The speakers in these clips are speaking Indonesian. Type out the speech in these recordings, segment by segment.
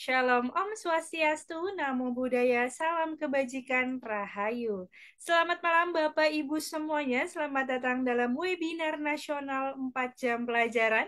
Shalom Om Swastiastu, Namo Buddhaya, Salam Kebajikan, Rahayu. Selamat malam Bapak Ibu semuanya, selamat datang dalam webinar nasional 4 jam pelajaran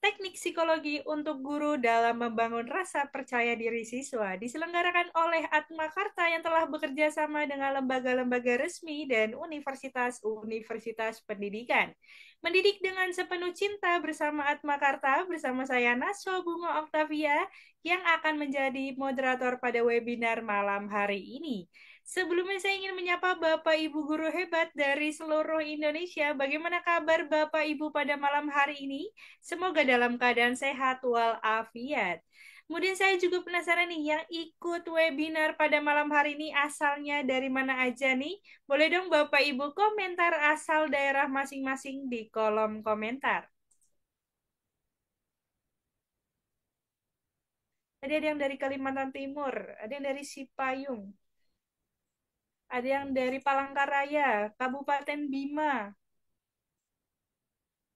Teknik Psikologi untuk Guru dalam Membangun Rasa Percaya Diri Siswa, diselenggarakan oleh Atma Karta yang telah bekerja sama dengan lembaga-lembaga resmi dan universitas-universitas pendidikan. Mendidik dengan sepenuh cinta bersama Atma Karta, bersama saya Naswa Bunga Oktavia, yang akan menjadi moderator pada webinar malam hari ini. Sebelumnya saya ingin menyapa Bapak Ibu guru hebat dari seluruh Indonesia. Bagaimana kabar Bapak Ibu pada malam hari ini? Semoga dalam keadaan sehat walafiat. Kemudian saya juga penasaran nih, yang ikut webinar pada malam hari ini asalnya dari mana aja nih? Boleh dong Bapak Ibu komentar asal daerah masing-masing di kolom komentar. Ada yang dari Kalimantan Timur, ada yang dari Sipayung, ada yang dari Palangkaraya, Kabupaten Bima,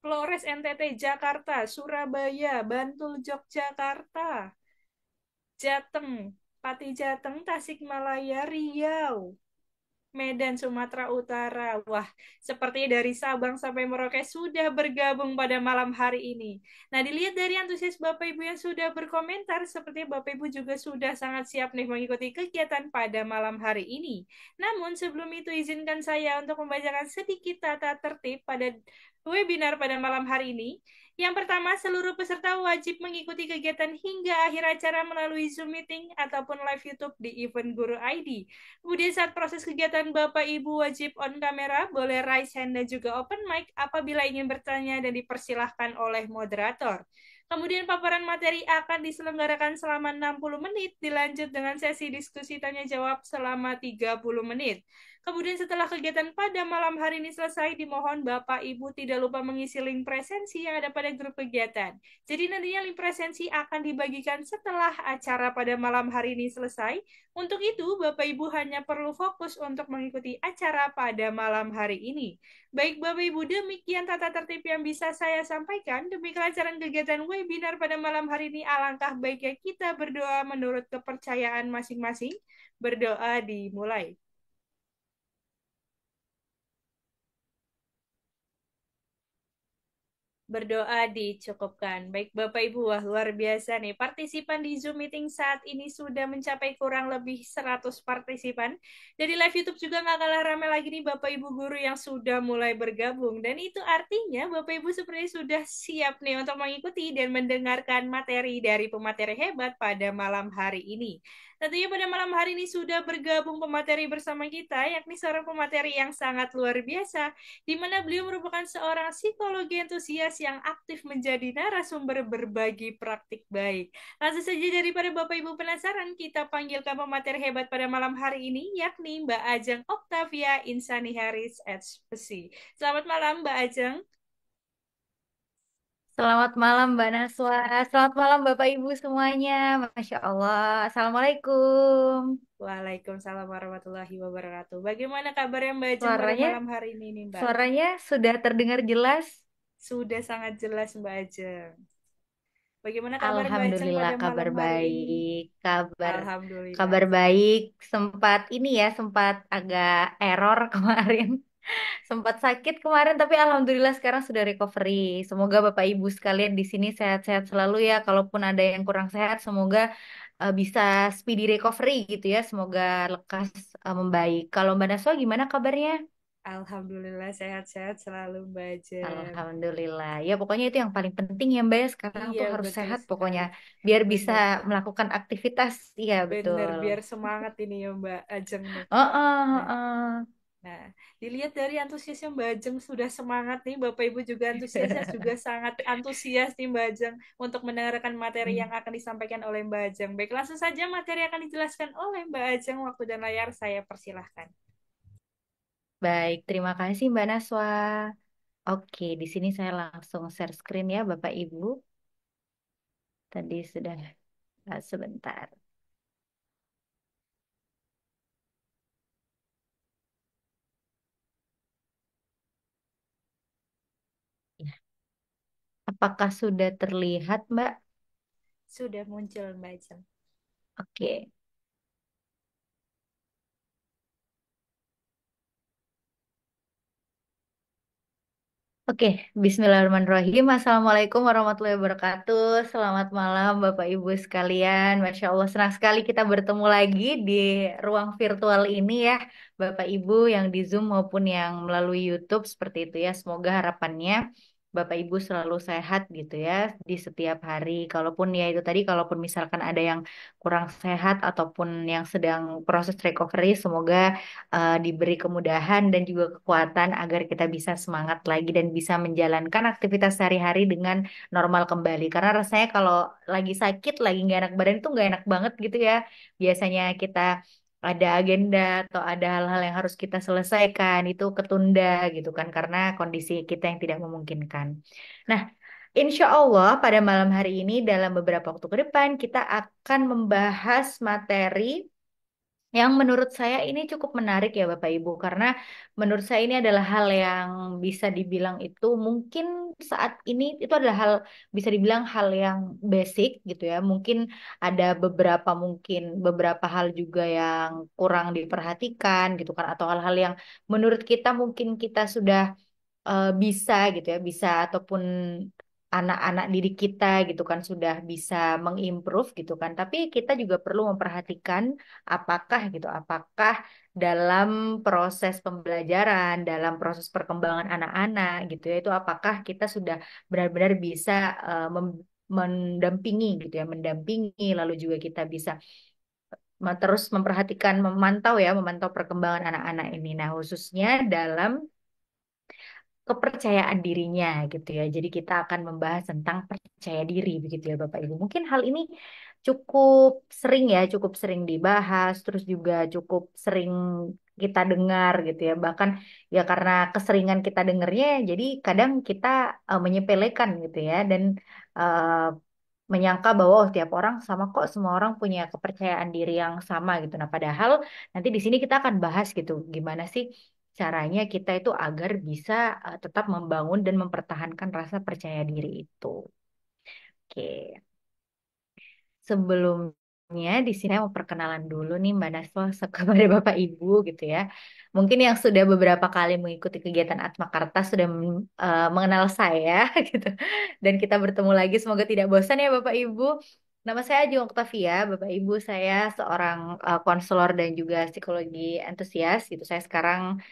Flores NTT Jakarta, Surabaya, Bantul Yogyakarta, Jateng, Pati Jateng, Tasikmalaya, Riau, Medan, Sumatera Utara. Wah, seperti dari Sabang sampai Merauke sudah bergabung pada malam hari ini. Nah, dilihat dari antusias Bapak Ibu yang sudah berkomentar, seperti Bapak Ibu juga sudah sangat siap nih mengikuti kegiatan pada malam hari ini. Namun, sebelum itu izinkan saya untuk membacakan sedikit tata tertib pada webinar pada malam hari ini. Yang pertama, seluruh peserta wajib mengikuti kegiatan hingga akhir acara melalui Zoom Meeting ataupun live YouTube di Event Guru ID. Kemudian saat proses kegiatan Bapak Ibu wajib on kamera, boleh raise hand dan juga open mic apabila ingin bertanya dan dipersilahkan oleh moderator. Kemudian paparan materi akan diselenggarakan selama 60 menit, dilanjut dengan sesi diskusi tanya jawab selama 30 menit. Kemudian setelah kegiatan pada malam hari ini selesai, dimohon Bapak Ibu tidak lupa mengisi link presensi yang ada pada grup kegiatan. Jadi nantinya link presensi akan dibagikan setelah acara pada malam hari ini selesai. Untuk itu, Bapak Ibu hanya perlu fokus untuk mengikuti acara pada malam hari ini. Baik Bapak Ibu, demikian tata tertib yang bisa saya sampaikan. Demi kelancaran kegiatan webinar pada malam hari ini, alangkah baiknya kita berdoa menurut kepercayaan masing-masing. Berdoa dimulai. Berdoa dicukupkan. Baik Bapak Ibu, wah luar biasa nih. Partisipan di Zoom meeting saat ini sudah mencapai kurang lebih 100 partisipan. Dari live YouTube juga nggak kalah ramai lagi nih Bapak Ibu guru yang sudah mulai bergabung. Dan itu artinya Bapak Ibu seperti sudah siap nih untuk mengikuti dan mendengarkan materi dari pemateri hebat pada malam hari ini. Tentunya pada malam hari ini sudah bergabung pemateri bersama kita, yakni seorang pemateri yang sangat luar biasa, di mana beliau merupakan seorang psikologi antusias yang aktif menjadi narasumber berbagi praktik baik. Langsung saja daripada Bapak Ibu penasaran, kita panggilkan pemateri hebat pada malam hari ini, yakni Mbak Ajeng Octavia Insani Haris HPC. Selamat malam Mbak Ajeng. Selamat malam Mbak Naswa. Selamat malam Bapak Ibu semuanya. Masya Allah. Assalamualaikum. Waalaikumsalam warahmatullahi wabarakatuh. Bagaimana kabarnya Mbak Ajeng pada Suaranya, malam hari ini nih Mbak? suaranya sudah terdengar jelas. Sudah sangat jelas Mbak Ajeng. Bagaimana kabar Mbak Ajeng Alhamdulillah pada kabar malam hari ini? baik. Kabar Alhamdulillah. kabar baik. Sempat ini ya, sempat agak error kemarin. Sempat sakit kemarin tapi alhamdulillah sekarang sudah recovery. Semoga Bapak Ibu sekalian di sini sehat-sehat selalu ya. Kalaupun ada yang kurang sehat, semoga bisa speedy recovery gitu ya. Semoga lekas membaik. Kalau Mbak Naswa gimana kabarnya? Alhamdulillah sehat-sehat selalu Mbak Jen. Alhamdulillah. Ya pokoknya itu yang paling penting ya Mbak ya. Sekarang Iya tuh harus betul sehat pokoknya sekali. biar bisa Bener. melakukan aktivitas. Iya Bener. betul. Biar semangat ini ya Mbak Ajeng nih. Oh, oh, Nah, oh. nah, dilihat dari antusiasnya Mbak Ajeng sudah semangat nih. Bapak Ibu juga antusiasnya juga sangat antusias nih Mbak Ajeng untuk mendengarkan materi yang akan disampaikan oleh Mbak Ajeng. Baik, langsung saja materi akan dijelaskan oleh Mbak Ajeng. Waktu dan layar saya persilahkan. Baik, terima kasih Mbak Naswa. Oke, di sini saya langsung share screen ya Bapak Ibu. Tadi sudah sebentar. Ya. Apakah sudah terlihat Mbak? Sudah muncul Mbak Ajeng. Oke. Oke, Bismillahirrahmanirrahim. Assalamualaikum warahmatullahi wabarakatuh. Selamat malam, Bapak Ibu sekalian. Masya Allah, senang sekali kita bertemu lagi di ruang virtual ini ya, Bapak Ibu yang di Zoom maupun yang melalui YouTube seperti itu ya. Semoga harapannya Bapak Ibu selalu sehat gitu ya di setiap hari. Kalaupun ya itu tadi, kalaupun misalkan ada yang kurang sehat ataupun yang sedang proses recovery, semoga diberi kemudahan dan juga kekuatan agar kita bisa semangat lagi dan bisa menjalankan aktivitas sehari-hari dengan normal kembali. Karena rasanya kalau lagi sakit, lagi nggak enak badan itu nggak enak banget gitu ya. Biasanya kita ada agenda atau ada hal-hal yang harus kita selesaikan itu ketunda gitu kan karena kondisi kita yang tidak memungkinkan. Nah, insya Allah pada malam hari ini dalam beberapa waktu ke depan kita akan membahas materi yang menurut saya ini cukup menarik ya Bapak Ibu karena menurut saya ini adalah hal yang bisa dibilang itu mungkin saat ini itu adalah hal bisa dibilang hal yang basic gitu ya. Mungkin ada beberapa hal juga yang kurang diperhatikan gitu kan atau hal-hal yang menurut kita mungkin kita sudah bisa gitu ya, bisa ataupun anak-anak didik kita gitu kan sudah bisa mengimprove gitu kan. Tapi kita juga perlu memperhatikan apakah dalam proses pembelajaran, dalam proses perkembangan anak-anak gitu ya, itu apakah kita sudah benar-benar bisa mendampingi gitu ya, mendampingi lalu juga kita bisa terus memperhatikan, memantau perkembangan anak-anak ini. Nah, khususnya dalam kepercayaan dirinya gitu ya. Jadi kita akan membahas tentang percaya diri begitu ya Bapak Ibu. Mungkin hal ini cukup sering dibahas, terus juga cukup sering kita dengar gitu ya. Bahkan ya karena keseringan kita dengarnya, jadi kadang kita menyepelekan gitu ya dan eh, menyangka bahwa oh, tiap orang sama kok, semua orang punya kepercayaan diri yang sama gitu. Nah, padahal nanti di sini kita akan bahas gitu, gimana sih caranya kita itu agar bisa tetap membangun dan mempertahankan rasa percaya diri itu. Oke. Sebelumnya di sini saya mau perkenalan dulu nih Mbak Naswa kepada Bapak Ibu gitu ya. Mungkin yang sudah beberapa kali mengikuti kegiatan Atma Karta sudah mengenal saya gitu. Dan kita bertemu lagi semoga tidak bosan ya Bapak Ibu. Nama saya Ajeng Oktavia, Bapak Ibu saya seorang konselor dan juga psikologi entusias gitu. Saya sekarang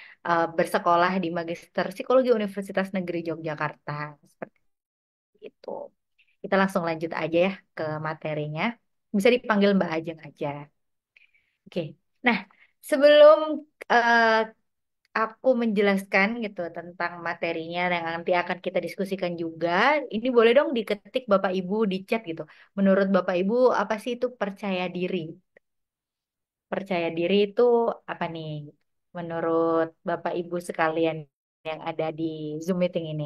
bersekolah di Magister Psikologi Universitas Negeri Yogyakarta. Seperti itu. Kita langsung lanjut aja ya ke materinya. Bisa dipanggil Mbak Ajeng aja. Oke. Nah, sebelum eh, aku menjelaskan gitu tentang materinya yang nanti akan kita diskusikan juga, ini boleh dong diketik Bapak Ibu di chat gitu. Menurut Bapak Ibu apa sih itu percaya diri? Percaya diri itu apa nih? Menurut Bapak Ibu sekalian yang ada di Zoom meeting ini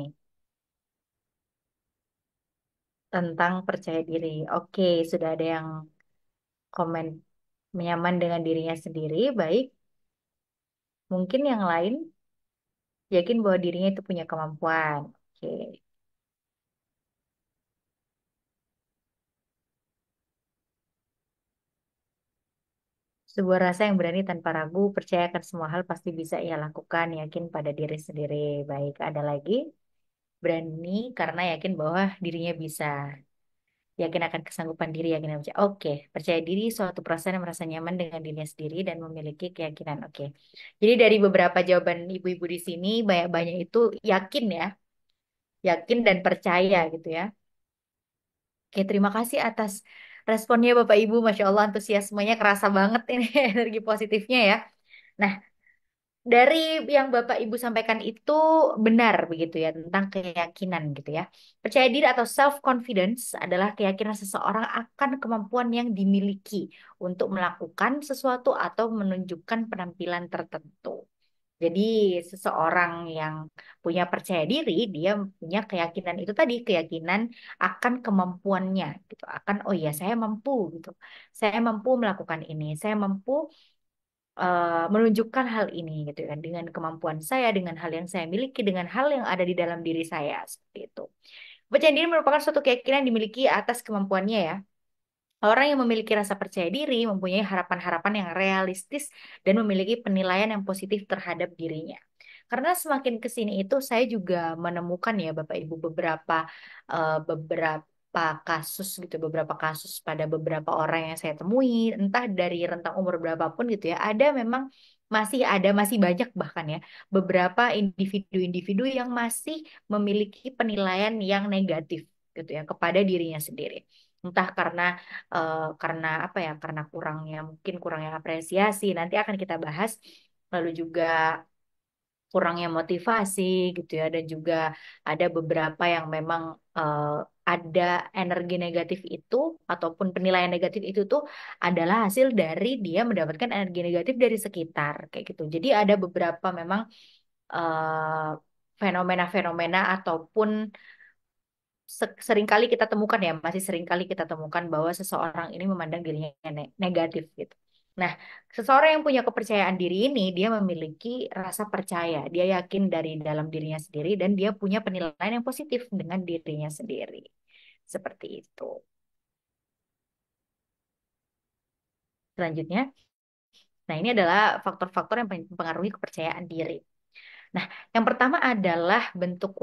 tentang percaya diri. Oke, sudah ada yang komen nyaman dengan dirinya sendiri, baik. Mungkin yang lain yakin bahwa dirinya itu punya kemampuan. Oke. Sebuah rasa yang berani tanpa ragu, percaya akan semua hal pasti bisa ia lakukan, yakin pada diri sendiri. Baik, ada lagi. Berani karena yakin bahwa dirinya bisa. Yakin akan kesanggupan diri, yakin akan percaya. Oke, percaya diri suatu perasaan yang merasa nyaman dengan dirinya sendiri dan memiliki keyakinan. Oke. Jadi dari beberapa jawaban ibu-ibu di sini, banyak-banyak itu yakin ya, yakin dan percaya gitu ya. Oke, terima kasih atas responnya Bapak Ibu. Masya Allah, antusiasmenya kerasa banget ini energi positifnya ya. Nah, dari yang Bapak Ibu sampaikan itu benar begitu ya tentang keyakinan gitu ya. Percaya diri atau self confidence adalah keyakinan seseorang akan kemampuan yang dimiliki untuk melakukan sesuatu atau menunjukkan penampilan tertentu. Jadi seseorang yang punya percaya diri, dia punya keyakinan itu tadi, keyakinan akan kemampuannya gitu. Akan oh ya saya mampu gitu. Saya mampu melakukan ini. Saya mampu menunjukkan hal ini gitu kan dengan kemampuan saya, dengan hal yang saya miliki, dengan hal yang ada di dalam diri saya seperti itu. Percaya diri merupakan suatu keyakinan yang dimiliki atas kemampuannya ya Orang yang memiliki rasa percaya diri mempunyai harapan-harapan yang realistis dan memiliki penilaian yang positif terhadap dirinya. Karena semakin ke sini itu saya juga menemukan ya Bapak Ibu beberapa kasus gitu, beberapa kasus pada beberapa orang yang saya temui, entah dari rentang umur berapapun gitu ya, ada memang masih banyak bahkan ya beberapa individu-individu yang masih memiliki penilaian yang negatif gitu ya kepada dirinya sendiri. Entah karena apa ya, karena kurangnya apresiasi, nanti akan kita bahas. Lalu juga kurangnya motivasi gitu ya, dan juga ada beberapa yang memang eh, ada energi negatif itu ataupun penilaian negatif itu tuh adalah hasil dari dia mendapatkan energi negatif dari sekitar kayak gitu. Jadi ada beberapa memang fenomena-fenomena ataupun seringkali kita temukan ya, masih seringkali kita temukan bahwa seseorang ini memandang dirinya negatif gitu. Nah, seseorang yang punya kepercayaan diri ini, dia memiliki rasa percaya, dia yakin dari dalam dirinya sendiri, dan dia punya penilaian yang positif dengan dirinya sendiri. Seperti itu. Selanjutnya, nah ini adalah faktor-faktor yang mempengaruhi kepercayaan diri. Nah, yang pertama adalah bentuk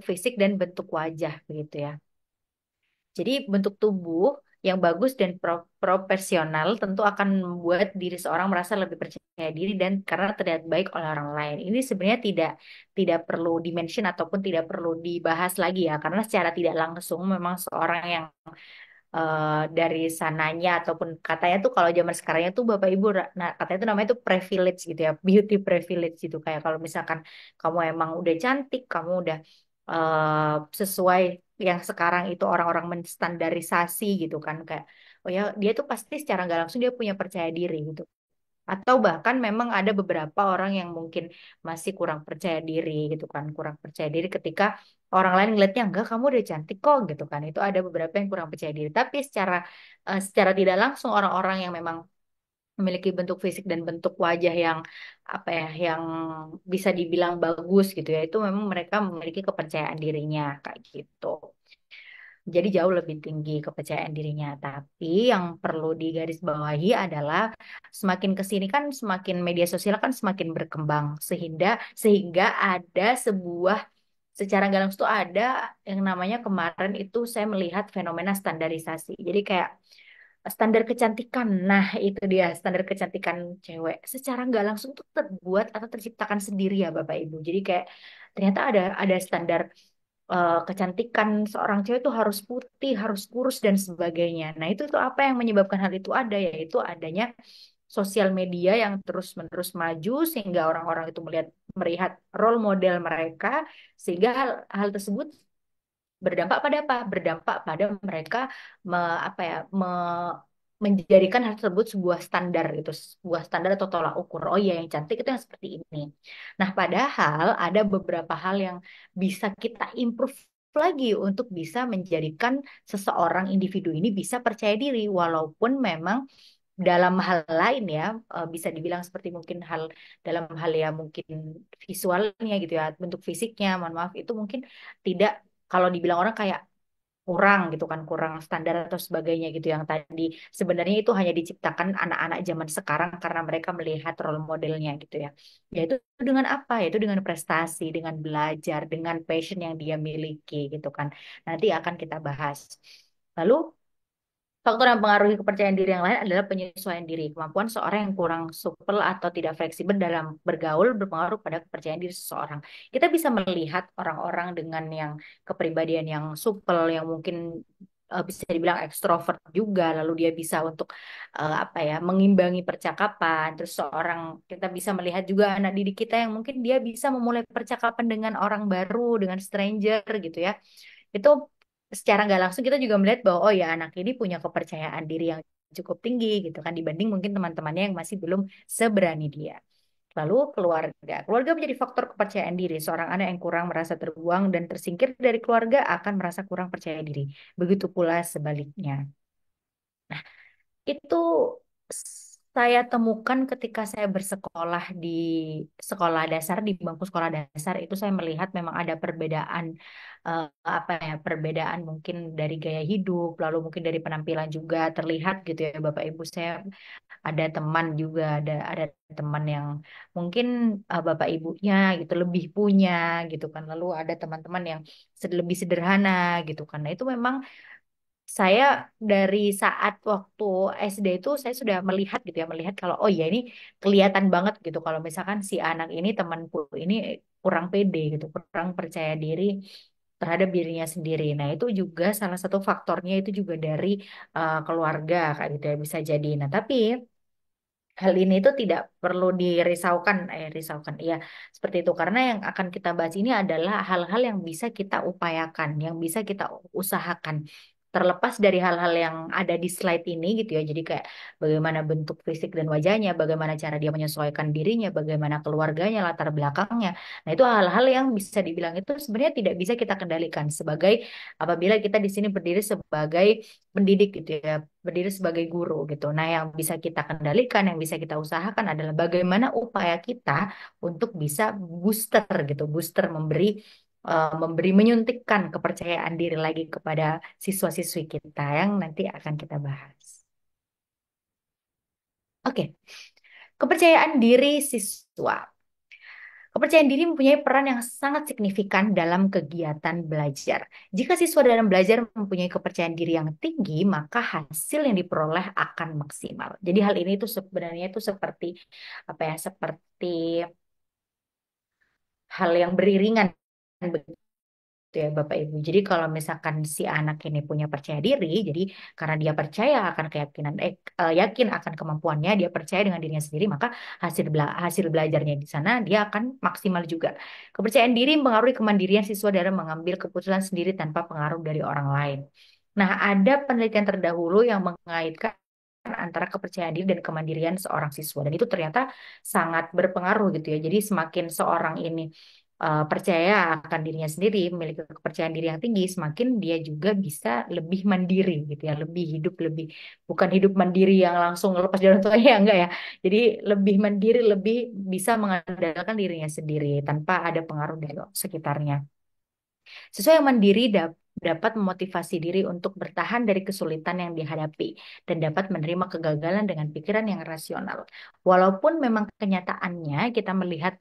fisik dan bentuk wajah begitu ya. Jadi bentuk tubuh yang bagus dan proporsional tentu akan membuat diri seorang merasa lebih percaya diri dan karena terlihat baik oleh orang lain. Ini sebenarnya tidak perlu dimention ataupun tidak perlu dibahas lagi ya, karena secara tidak langsung memang seorang yang dari sananya ataupun katanya tuh kalau zaman sekarangnya tuh Bapak Ibu, nah katanya tuh namanya tuh privilege gitu ya, beauty privilege gitu, kayak kalau misalkan kamu emang udah cantik, kamu udah sesuai yang sekarang itu orang-orang menstandarisasi gitu kan, kayak oh ya dia tuh pasti secara nggak langsung dia punya percaya diri gitu. Atau bahkan memang ada beberapa orang yang mungkin masih kurang percaya diri gitu kan, kurang percaya diri ketika orang lain ngeliatnya enggak kamu udah cantik kok gitu kan. Itu ada beberapa yang kurang percaya diri. Tapi secara tidak langsung orang-orang yang memang memiliki bentuk fisik dan bentuk wajah yang apa ya, yang bisa dibilang bagus gitu ya, itu memang mereka memiliki kepercayaan dirinya kayak gitu. Jadi jauh lebih tinggi kepercayaan dirinya. Tapi yang perlu digarisbawahi adalah semakin ke sini kan semakin media sosial kan semakin berkembang sehingga ada secara nggak langsung tuh ada yang namanya kemarin itu saya melihat fenomena standarisasi. Jadi kayak standar kecantikan. Nah, itu dia standar kecantikan cewek. Secara nggak langsung tuh terbuat atau terciptakan sendiri ya Bapak Ibu. Jadi kayak ternyata ada standar kecantikan seorang cewek itu harus putih, harus kurus dan sebagainya. Nah, itu tuh apa yang menyebabkan hal itu ada, yaitu adanya sosial media yang terus-menerus maju sehingga orang-orang itu melihat role model mereka, sehingga hal tersebut berdampak pada apa? Berdampak pada mereka apa ya, menjadikan hal tersebut sebuah standar gitu, sebuah standar atau tolak ukur. Oh iya, yang cantik itu yang seperti ini. Nah, padahal ada beberapa hal yang bisa kita improve lagi untuk bisa menjadikan seseorang individu ini bisa percaya diri, walaupun memang dalam hal lain ya, bisa dibilang seperti mungkin dalam hal ya mungkin visualnya gitu ya, bentuk fisiknya, mohon maaf itu mungkin tidak, kalau dibilang orang kayak kurang gitu kan, kurang standar atau sebagainya gitu, yang tadi sebenarnya itu hanya diciptakan anak-anak zaman sekarang karena mereka melihat role modelnya gitu ya. Yaitu dengan apa? Yaitu dengan prestasi, dengan belajar, dengan passion yang dia miliki gitu kan. Nanti akan kita bahas. Lalu faktor yang mempengaruhi kepercayaan diri yang lain adalah penyesuaian diri. Kemampuan seorang yang kurang supel atau tidak fleksibel dalam bergaul berpengaruh pada kepercayaan diri seseorang. Kita bisa melihat orang-orang dengan yang kepribadian yang supel, yang mungkin bisa dibilang ekstrovert juga, lalu dia bisa untuk apa ya, mengimbangi percakapan. Terus kita bisa melihat juga anak didik kita yang mungkin dia bisa memulai percakapan dengan orang baru, dengan stranger gitu ya. Itu secara nggak langsung kita juga melihat bahwa oh ya anak ini punya kepercayaan diri yang cukup tinggi gitu kan, dibanding mungkin teman-temannya yang masih belum seberani dia. Lalu keluarga. Keluarga menjadi faktor kepercayaan diri. Seorang anak yang kurang merasa terbuang dan tersingkir dari keluarga akan merasa kurang percaya diri. Begitu pula sebaliknya. Itu saya temukan ketika saya bersekolah di sekolah dasar, di bangku sekolah dasar itu saya melihat memang ada perbedaan eh, apa ya, perbedaan mungkin dari gaya hidup, lalu mungkin dari penampilan juga terlihat gitu ya Bapak Ibu. Saya ada teman juga, ada teman yang mungkin Bapak Ibunya gitu lebih punya gitu kan. Lalu ada teman-teman yang lebih sederhana gitu kan. Nah, itu memang saya dari saat waktu SD itu saya sudah melihat gitu ya, melihat kalau oh ya ini kelihatan banget gitu kalau misalkan si anak ini temanku ini kurang pede gitu, kurang percaya diri terhadap dirinya sendiri. Nah, itu juga salah satu faktornya itu juga dari keluarga kayak gitu ya bisa jadi. Nah, tapi hal ini itu tidak perlu dirisaukan, risaukan, iya seperti itu karena yang akan kita bahas ini adalah hal-hal yang bisa kita upayakan, yang bisa kita usahakan. Terlepas dari hal-hal yang ada di slide ini gitu ya, jadi kayak bagaimana bentuk fisik dan wajahnya, bagaimana cara dia menyesuaikan dirinya, bagaimana keluarganya, latar belakangnya. Nah, itu hal-hal yang bisa dibilang itu sebenarnya tidak bisa kita kendalikan sebagai apabila kita di sini berdiri sebagai pendidik gitu ya, berdiri sebagai guru gitu. Nah, yang bisa kita kendalikan, yang bisa kita usahakan adalah bagaimana upaya kita untuk bisa booster gitu, booster memberi menyuntikkan kepercayaan diri lagi kepada siswa-siswi kita yang nanti akan kita bahas. Oke, kepercayaan diri siswa. Kepercayaan diri mempunyai peran yang sangat signifikan dalam kegiatan belajar. Jika siswa dalam belajar mempunyai kepercayaan diri yang tinggi, maka hasil yang diperoleh akan maksimal. Jadi hal ini itu sebenarnya itu seperti apa ya? Seperti hal yang beriringan gitu ya Bapak Ibu. Jadi kalau misalkan si anak ini punya percaya diri, jadi karena dia percaya akan keyakinan, yakin akan kemampuannya, dia percaya dengan dirinya sendiri, maka hasil belajarnya di sana dia akan maksimal juga. Kepercayaan diri mempengaruhi kemandirian siswa dalam mengambil keputusan sendiri tanpa pengaruh dari orang lain. Nah, ada penelitian terdahulu yang mengaitkan antara kepercayaan diri dan kemandirian seorang siswa dan itu ternyata sangat berpengaruh gitu ya. Jadi semakin seorang ini percaya akan dirinya sendiri, memiliki kepercayaan diri yang tinggi, semakin dia juga bisa lebih mandiri gitu ya, lebih hidup lebih bukan hidup mandiri yang langsung lepas dari orang tuanya enggak ya. Jadi lebih mandiri, lebih bisa mengandalkan dirinya sendiri tanpa ada pengaruh dari sekitarnya. Siswa yang mandiri dapat memotivasi diri untuk bertahan dari kesulitan yang dihadapi dan dapat menerima kegagalan dengan pikiran yang rasional. Walaupun memang kenyataannya kita melihat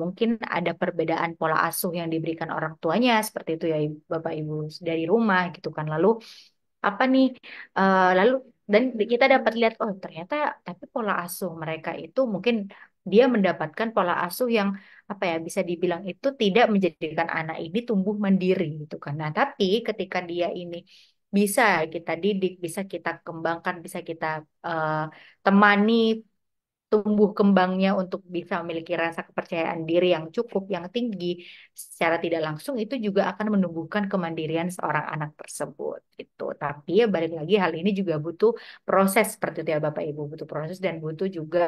mungkin ada perbedaan pola asuh yang diberikan orang tuanya seperti itu ya Bapak Ibu dari rumah gitu kan. Lalu apa nih lalu dan kita dapat lihat oh ternyata tapi pola asuh mereka itu mungkin dia mendapatkan pola asuh yang apa ya bisa dibilang itu tidak menjadikan anak ini tumbuh mandiri gitu kan. Nah, tapi ketika dia ini bisa kita didik, bisa kita kembangkan, bisa kita eh, temani tumbuh kembangnya untuk bisa memiliki rasa kepercayaan diri yang cukup, yang tinggi, secara tidak langsung itu juga akan menumbuhkan kemandirian seorang anak tersebut. Gitu. Tapi ya balik lagi hal ini juga butuh proses seperti itu ya Bapak Ibu, butuh proses dan butuh juga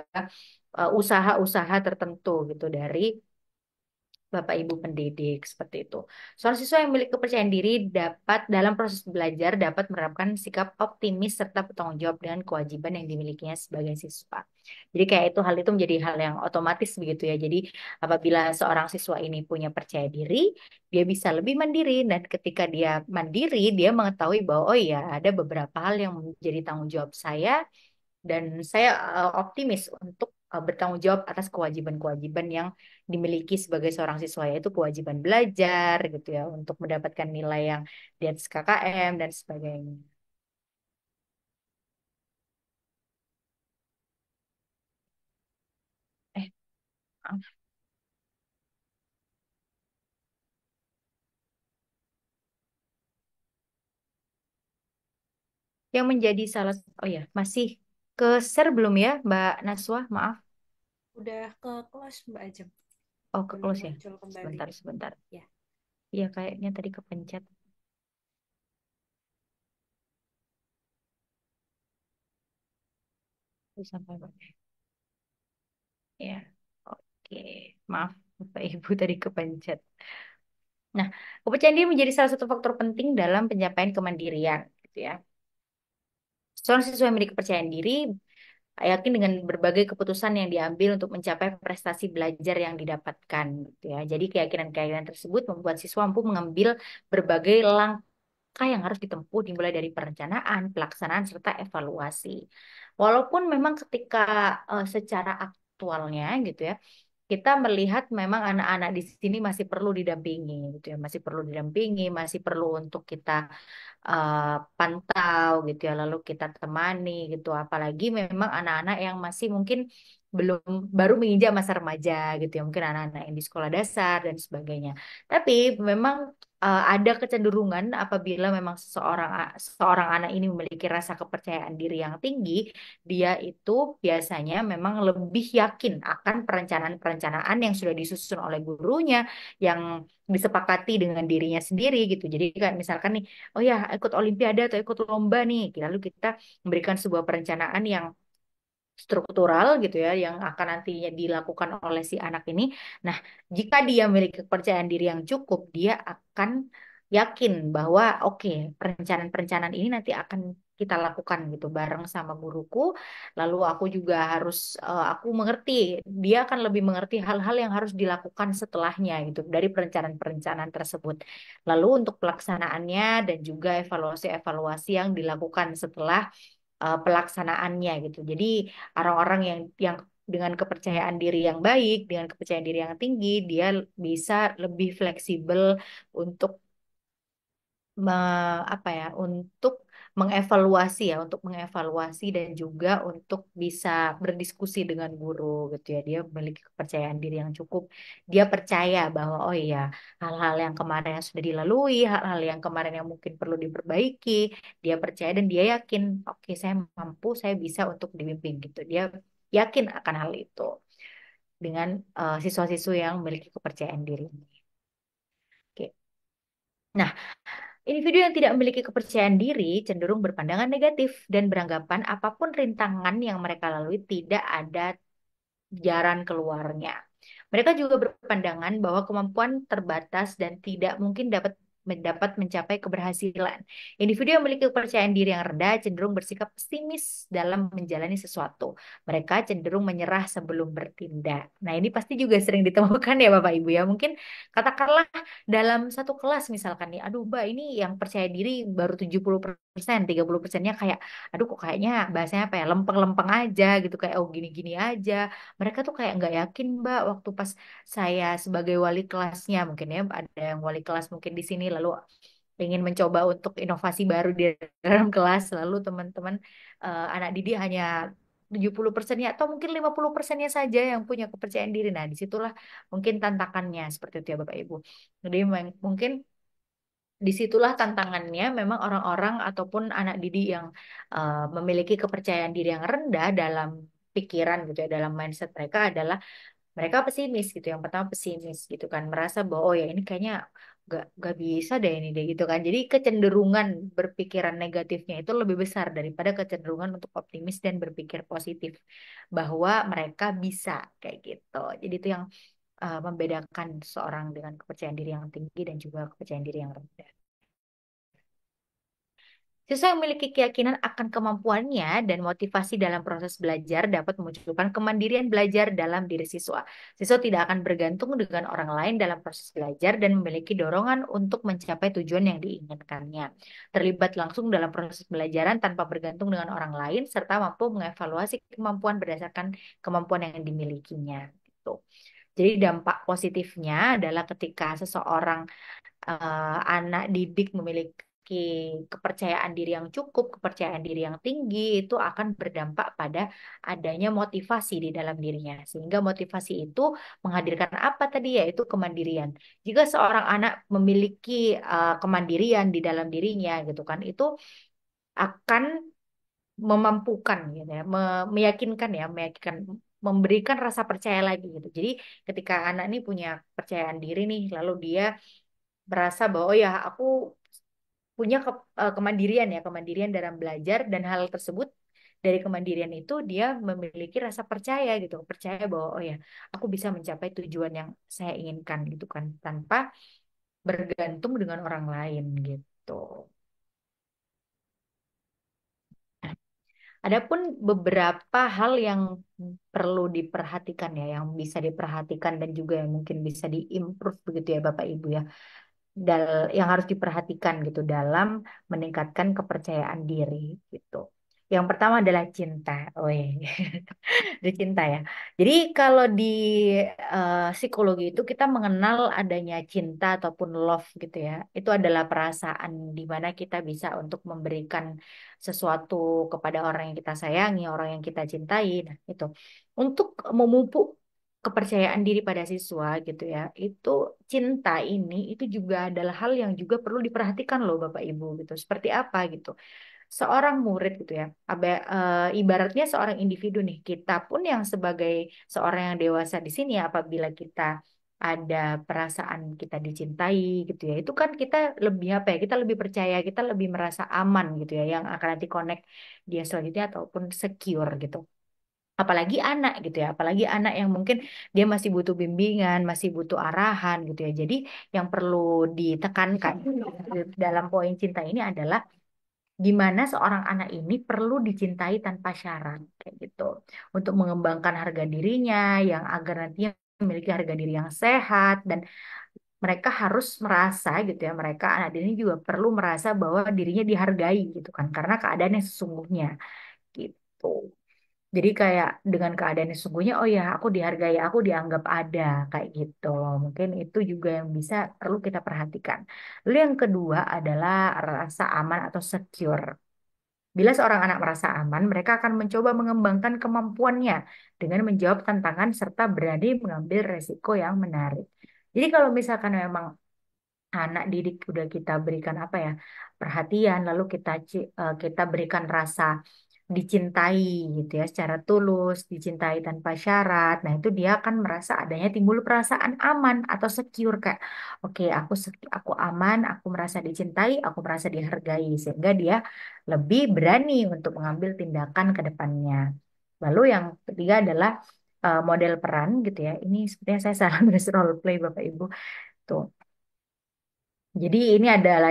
usaha-usaha tertentu gitu dari Bapak Ibu pendidik seperti itu. Seorang siswa yang memiliki kepercayaan diri dapat dalam proses belajar dapat menerapkan sikap optimis serta bertanggung jawab dengan kewajiban yang dimilikinya sebagai siswa. Jadi kayak itu hal itu menjadi hal yang otomatis begitu ya. Jadi apabila seorang siswa ini punya percaya diri, dia bisa lebih mandiri dan ketika dia mandiri, dia mengetahui bahwa oh ya ada beberapa hal yang menjadi tanggung jawab saya dan saya optimis untuk bertanggung jawab atas kewajiban-kewajiban yang dimiliki sebagai seorang siswa yaitu kewajiban belajar gitu ya untuk mendapatkan nilai yang di atas KKM dan sebagainya. Eh, maaf. Yang menjadi salah oh ya masih ke share belum ya Mbak Naswa maaf. Udah ke close Mbak Ajeng, Oh ke belum close ya muncul kembali. sebentar sebentar. Ya, Iya kayaknya tadi kepencet. Terus sampai mana? Ya oke maaf Bapak Ibu tadi kepencet. Nah, kepercayaan diri menjadi salah satu faktor penting dalam pencapaian kemandirian, gitu ya. Seorang siswa yang memiliki kepercayaan diri yakin dengan berbagai keputusan yang diambil untuk mencapai prestasi belajar yang didapatkan gitu ya. Jadi keyakinan-keyakinan tersebut membuat siswa mampu mengambil berbagai langkah yang harus ditempuh dimulai dari perencanaan, pelaksanaan serta evaluasi. Walaupun memang ketika secara aktualnya gitu ya, kita melihat memang anak-anak di sini masih perlu didampingi gitu ya, masih perlu didampingi, masih perlu untuk kita eh, pantau gitu ya, lalu kita temani gitu. Apalagi memang anak-anak yang masih mungkin belum baru menginjak masa remaja gitu ya, mungkin anak-anak yang di sekolah dasar dan sebagainya. Tapi memang ada kecenderungan apabila memang seorang anak ini memiliki rasa kepercayaan diri yang tinggi, dia itu biasanya memang lebih yakin akan perencanaan-perencanaan yang sudah disusun oleh gurunya, yang disepakati dengan dirinya sendiri gitu. Jadi kan misalkan nih, oh ya ikut olimpiade atau ikut lomba nih, lalu kita memberikan sebuah perencanaan yang struktural gitu ya, yang akan nantinya dilakukan oleh si anak ini. Nah, jika dia memiliki kepercayaan diri yang cukup, dia akan yakin bahwa oke, perencanaan-perencanaan ini nanti akan kita lakukan gitu bareng sama guruku. Lalu aku juga harus aku mengerti, dia akan lebih mengerti hal-hal yang harus dilakukan setelahnya gitu dari perencanaan-perencanaan tersebut. Lalu untuk pelaksanaannya dan juga evaluasi-evaluasi yang dilakukan setelah pelaksanaannya gitu. Jadi orang-orang yang dengan kepercayaan diri yang baik, dengan kepercayaan diri yang tinggi, dia bisa lebih fleksibel untuk apa ya, untuk untuk mengevaluasi dan juga untuk bisa berdiskusi dengan guru gitu ya. Dia memiliki kepercayaan diri yang cukup. Dia percaya bahwa oh iya, hal-hal yang kemarin yang sudah dilalui, hal-hal yang kemarin yang mungkin perlu diperbaiki, dia percaya dan dia yakin, oke saya mampu, saya bisa untuk dibimbing gitu. Dia yakin akan hal itu dengan siswa-siswa yang memiliki kepercayaan diri. Oke. Nah, individu yang tidak memiliki kepercayaan diri cenderung berpandangan negatif dan beranggapan apapun rintangan yang mereka lalui tidak ada jalan keluarnya. Mereka juga berpandangan bahwa kemampuan terbatas dan tidak mungkin dapat mencapai keberhasilan. Individu yang memiliki kepercayaan diri yang rendah cenderung bersikap pesimis dalam menjalani sesuatu. Mereka cenderung menyerah sebelum bertindak. Nah, ini pasti juga sering ditemukan ya Bapak Ibu ya. Mungkin katakanlah dalam satu kelas misalkan nih, aduh Mbak ini yang percaya diri baru 70%, 30%-nya kayak, aduh kok kayaknya bahasanya apa ya, lempeng-lempeng aja gitu, kayak oh gini-gini aja. Mereka tuh kayak nggak yakin Mbak waktu pas saya sebagai wali kelasnya mungkin ya ada yang wali kelas mungkin di sini lalu ingin mencoba untuk inovasi baru di dalam kelas lalu teman-teman anak didik hanya 70%-nya atau mungkin 50%-nya saja yang punya kepercayaan diri. Nah, disitulah mungkin tantangannya seperti itu ya Bapak Ibu. Jadi mungkin disitulah tantangannya memang orang-orang ataupun anak didik yang memiliki kepercayaan diri yang rendah dalam pikiran gitu ya, dalam mindset mereka adalah mereka pesimis gitu. Yang pertama pesimis gitu kan, merasa bahwa oh ya ini kayaknya gak bisa deh ini deh gitu kan. Jadi kecenderungan berpikiran negatifnya itu lebih besar daripada kecenderungan untuk optimis dan berpikir positif bahwa mereka bisa kayak gitu. Jadi itu yang membedakan seorang dengan kepercayaan diri yang tinggi dan juga kepercayaan diri yang rendah. Siswa yang memiliki keyakinan akan kemampuannya dan motivasi dalam proses belajar dapat memunculkan kemandirian belajar dalam diri siswa. Siswa tidak akan bergantung dengan orang lain dalam proses belajar dan memiliki dorongan untuk mencapai tujuan yang diinginkannya. Terlibat langsung dalam proses pembelajaran tanpa bergantung dengan orang lain serta mampu mengevaluasi kemampuan berdasarkan kemampuan yang dimilikinya. Gitu. Jadi dampak positifnya adalah ketika seseorang anak didik memiliki kepercayaan diri yang cukup, kepercayaan diri yang tinggi, itu akan berdampak pada adanya motivasi di dalam dirinya. Sehingga motivasi itu menghadirkan apa tadi yaitu kemandirian. Jika seorang anak memiliki kemandirian di dalam dirinya gitu kan, itu akan memampukan gitu ya, meyakinkan, memberikan rasa percaya lagi gitu. Jadi ketika anak ini punya kepercayaan diri nih, lalu dia merasa bahwa oh ya aku punya kemandirian dalam belajar dan hal tersebut dari kemandirian itu dia memiliki rasa percaya gitu, percaya bahwa oh ya aku bisa mencapai tujuan yang saya inginkan gitu kan tanpa bergantung dengan orang lain gitu. Adapun beberapa hal yang perlu diperhatikan ya, yang bisa diperhatikan dan juga yang mungkin bisa diimprove begitu ya Bapak Ibu ya. Yang harus diperhatikan gitu dalam meningkatkan kepercayaan diri gitu. Yang pertama adalah cinta. Weh, dari cinta ya. Jadi kalau di psikologi itu kita mengenal adanya cinta ataupun love gitu ya. Itu adalah perasaan di mana kita bisa untuk memberikan sesuatu kepada orang yang kita sayangi, orang yang kita cintai. Nah, itu untuk memupuk kepercayaan diri pada siswa gitu ya. Itu cinta ini itu juga adalah hal yang juga perlu diperhatikan loh Bapak Ibu gitu. Seperti apa gitu seorang murid gitu ya. Ibaratnya seorang individu nih, kita pun yang sebagai seorang yang dewasa di sini apabila kita ada perasaan kita dicintai gitu ya. Itu kan kita lebih apa ya? Kita lebih percaya, kita lebih merasa aman gitu ya yang akan nanti connect dia selanjutnya ataupun secure gitu. Apalagi anak gitu ya, apalagi anak yang mungkin dia masih butuh bimbingan, masih butuh arahan gitu ya. Jadi yang perlu ditekankan dalam poin cinta ini adalah di mana seorang anak ini perlu dicintai tanpa syarat kayak gitu untuk mengembangkan harga dirinya yang agar nantinya memiliki harga diri yang sehat dan mereka harus merasa gitu ya mereka anak ini juga perlu merasa bahwa dirinya dihargai gitu kan karena keadaan yang sesungguhnya gitu. Jadi kayak dengan keadaan yang sesungguhnya, oh ya aku dihargai, aku dianggap ada kayak gitu. Mungkin itu juga yang bisa perlu kita perhatikan. Lalu yang kedua adalah rasa aman atau secure. Bila seorang anak merasa aman, mereka akan mencoba mengembangkan kemampuannya dengan menjawab tantangan serta berani mengambil resiko yang menarik. Jadi kalau misalkan memang anak didik udah kita berikan apa ya perhatian, lalu kita berikan rasa dicintai gitu ya secara tulus, dicintai tanpa syarat. Nah itu dia akan merasa adanya timbul perasaan aman atau secure kayak, oke aku aman, aku merasa dicintai, aku merasa dihargai sehingga dia lebih berani untuk mengambil tindakan ke depannya. Lalu yang ketiga adalah model peran gitu ya. Ini sepertinya saya salah nulis role play Bapak Ibu tuh. Jadi ini adalah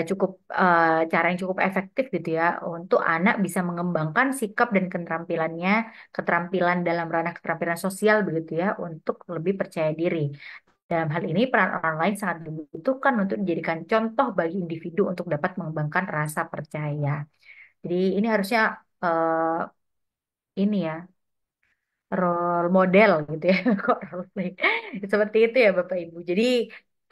cara yang cukup efektif gitu ya untuk anak bisa mengembangkan sikap dan keterampilan dalam ranah keterampilan sosial begitu ya untuk lebih percaya diri. Dalam hal ini peran orang lain sangat dibutuhkan untuk dijadikan contoh bagi individu untuk dapat mengembangkan rasa percaya. Jadi ini harusnya ini ya role model gitu ya kok role play seperti itu ya Bapak Ibu jadi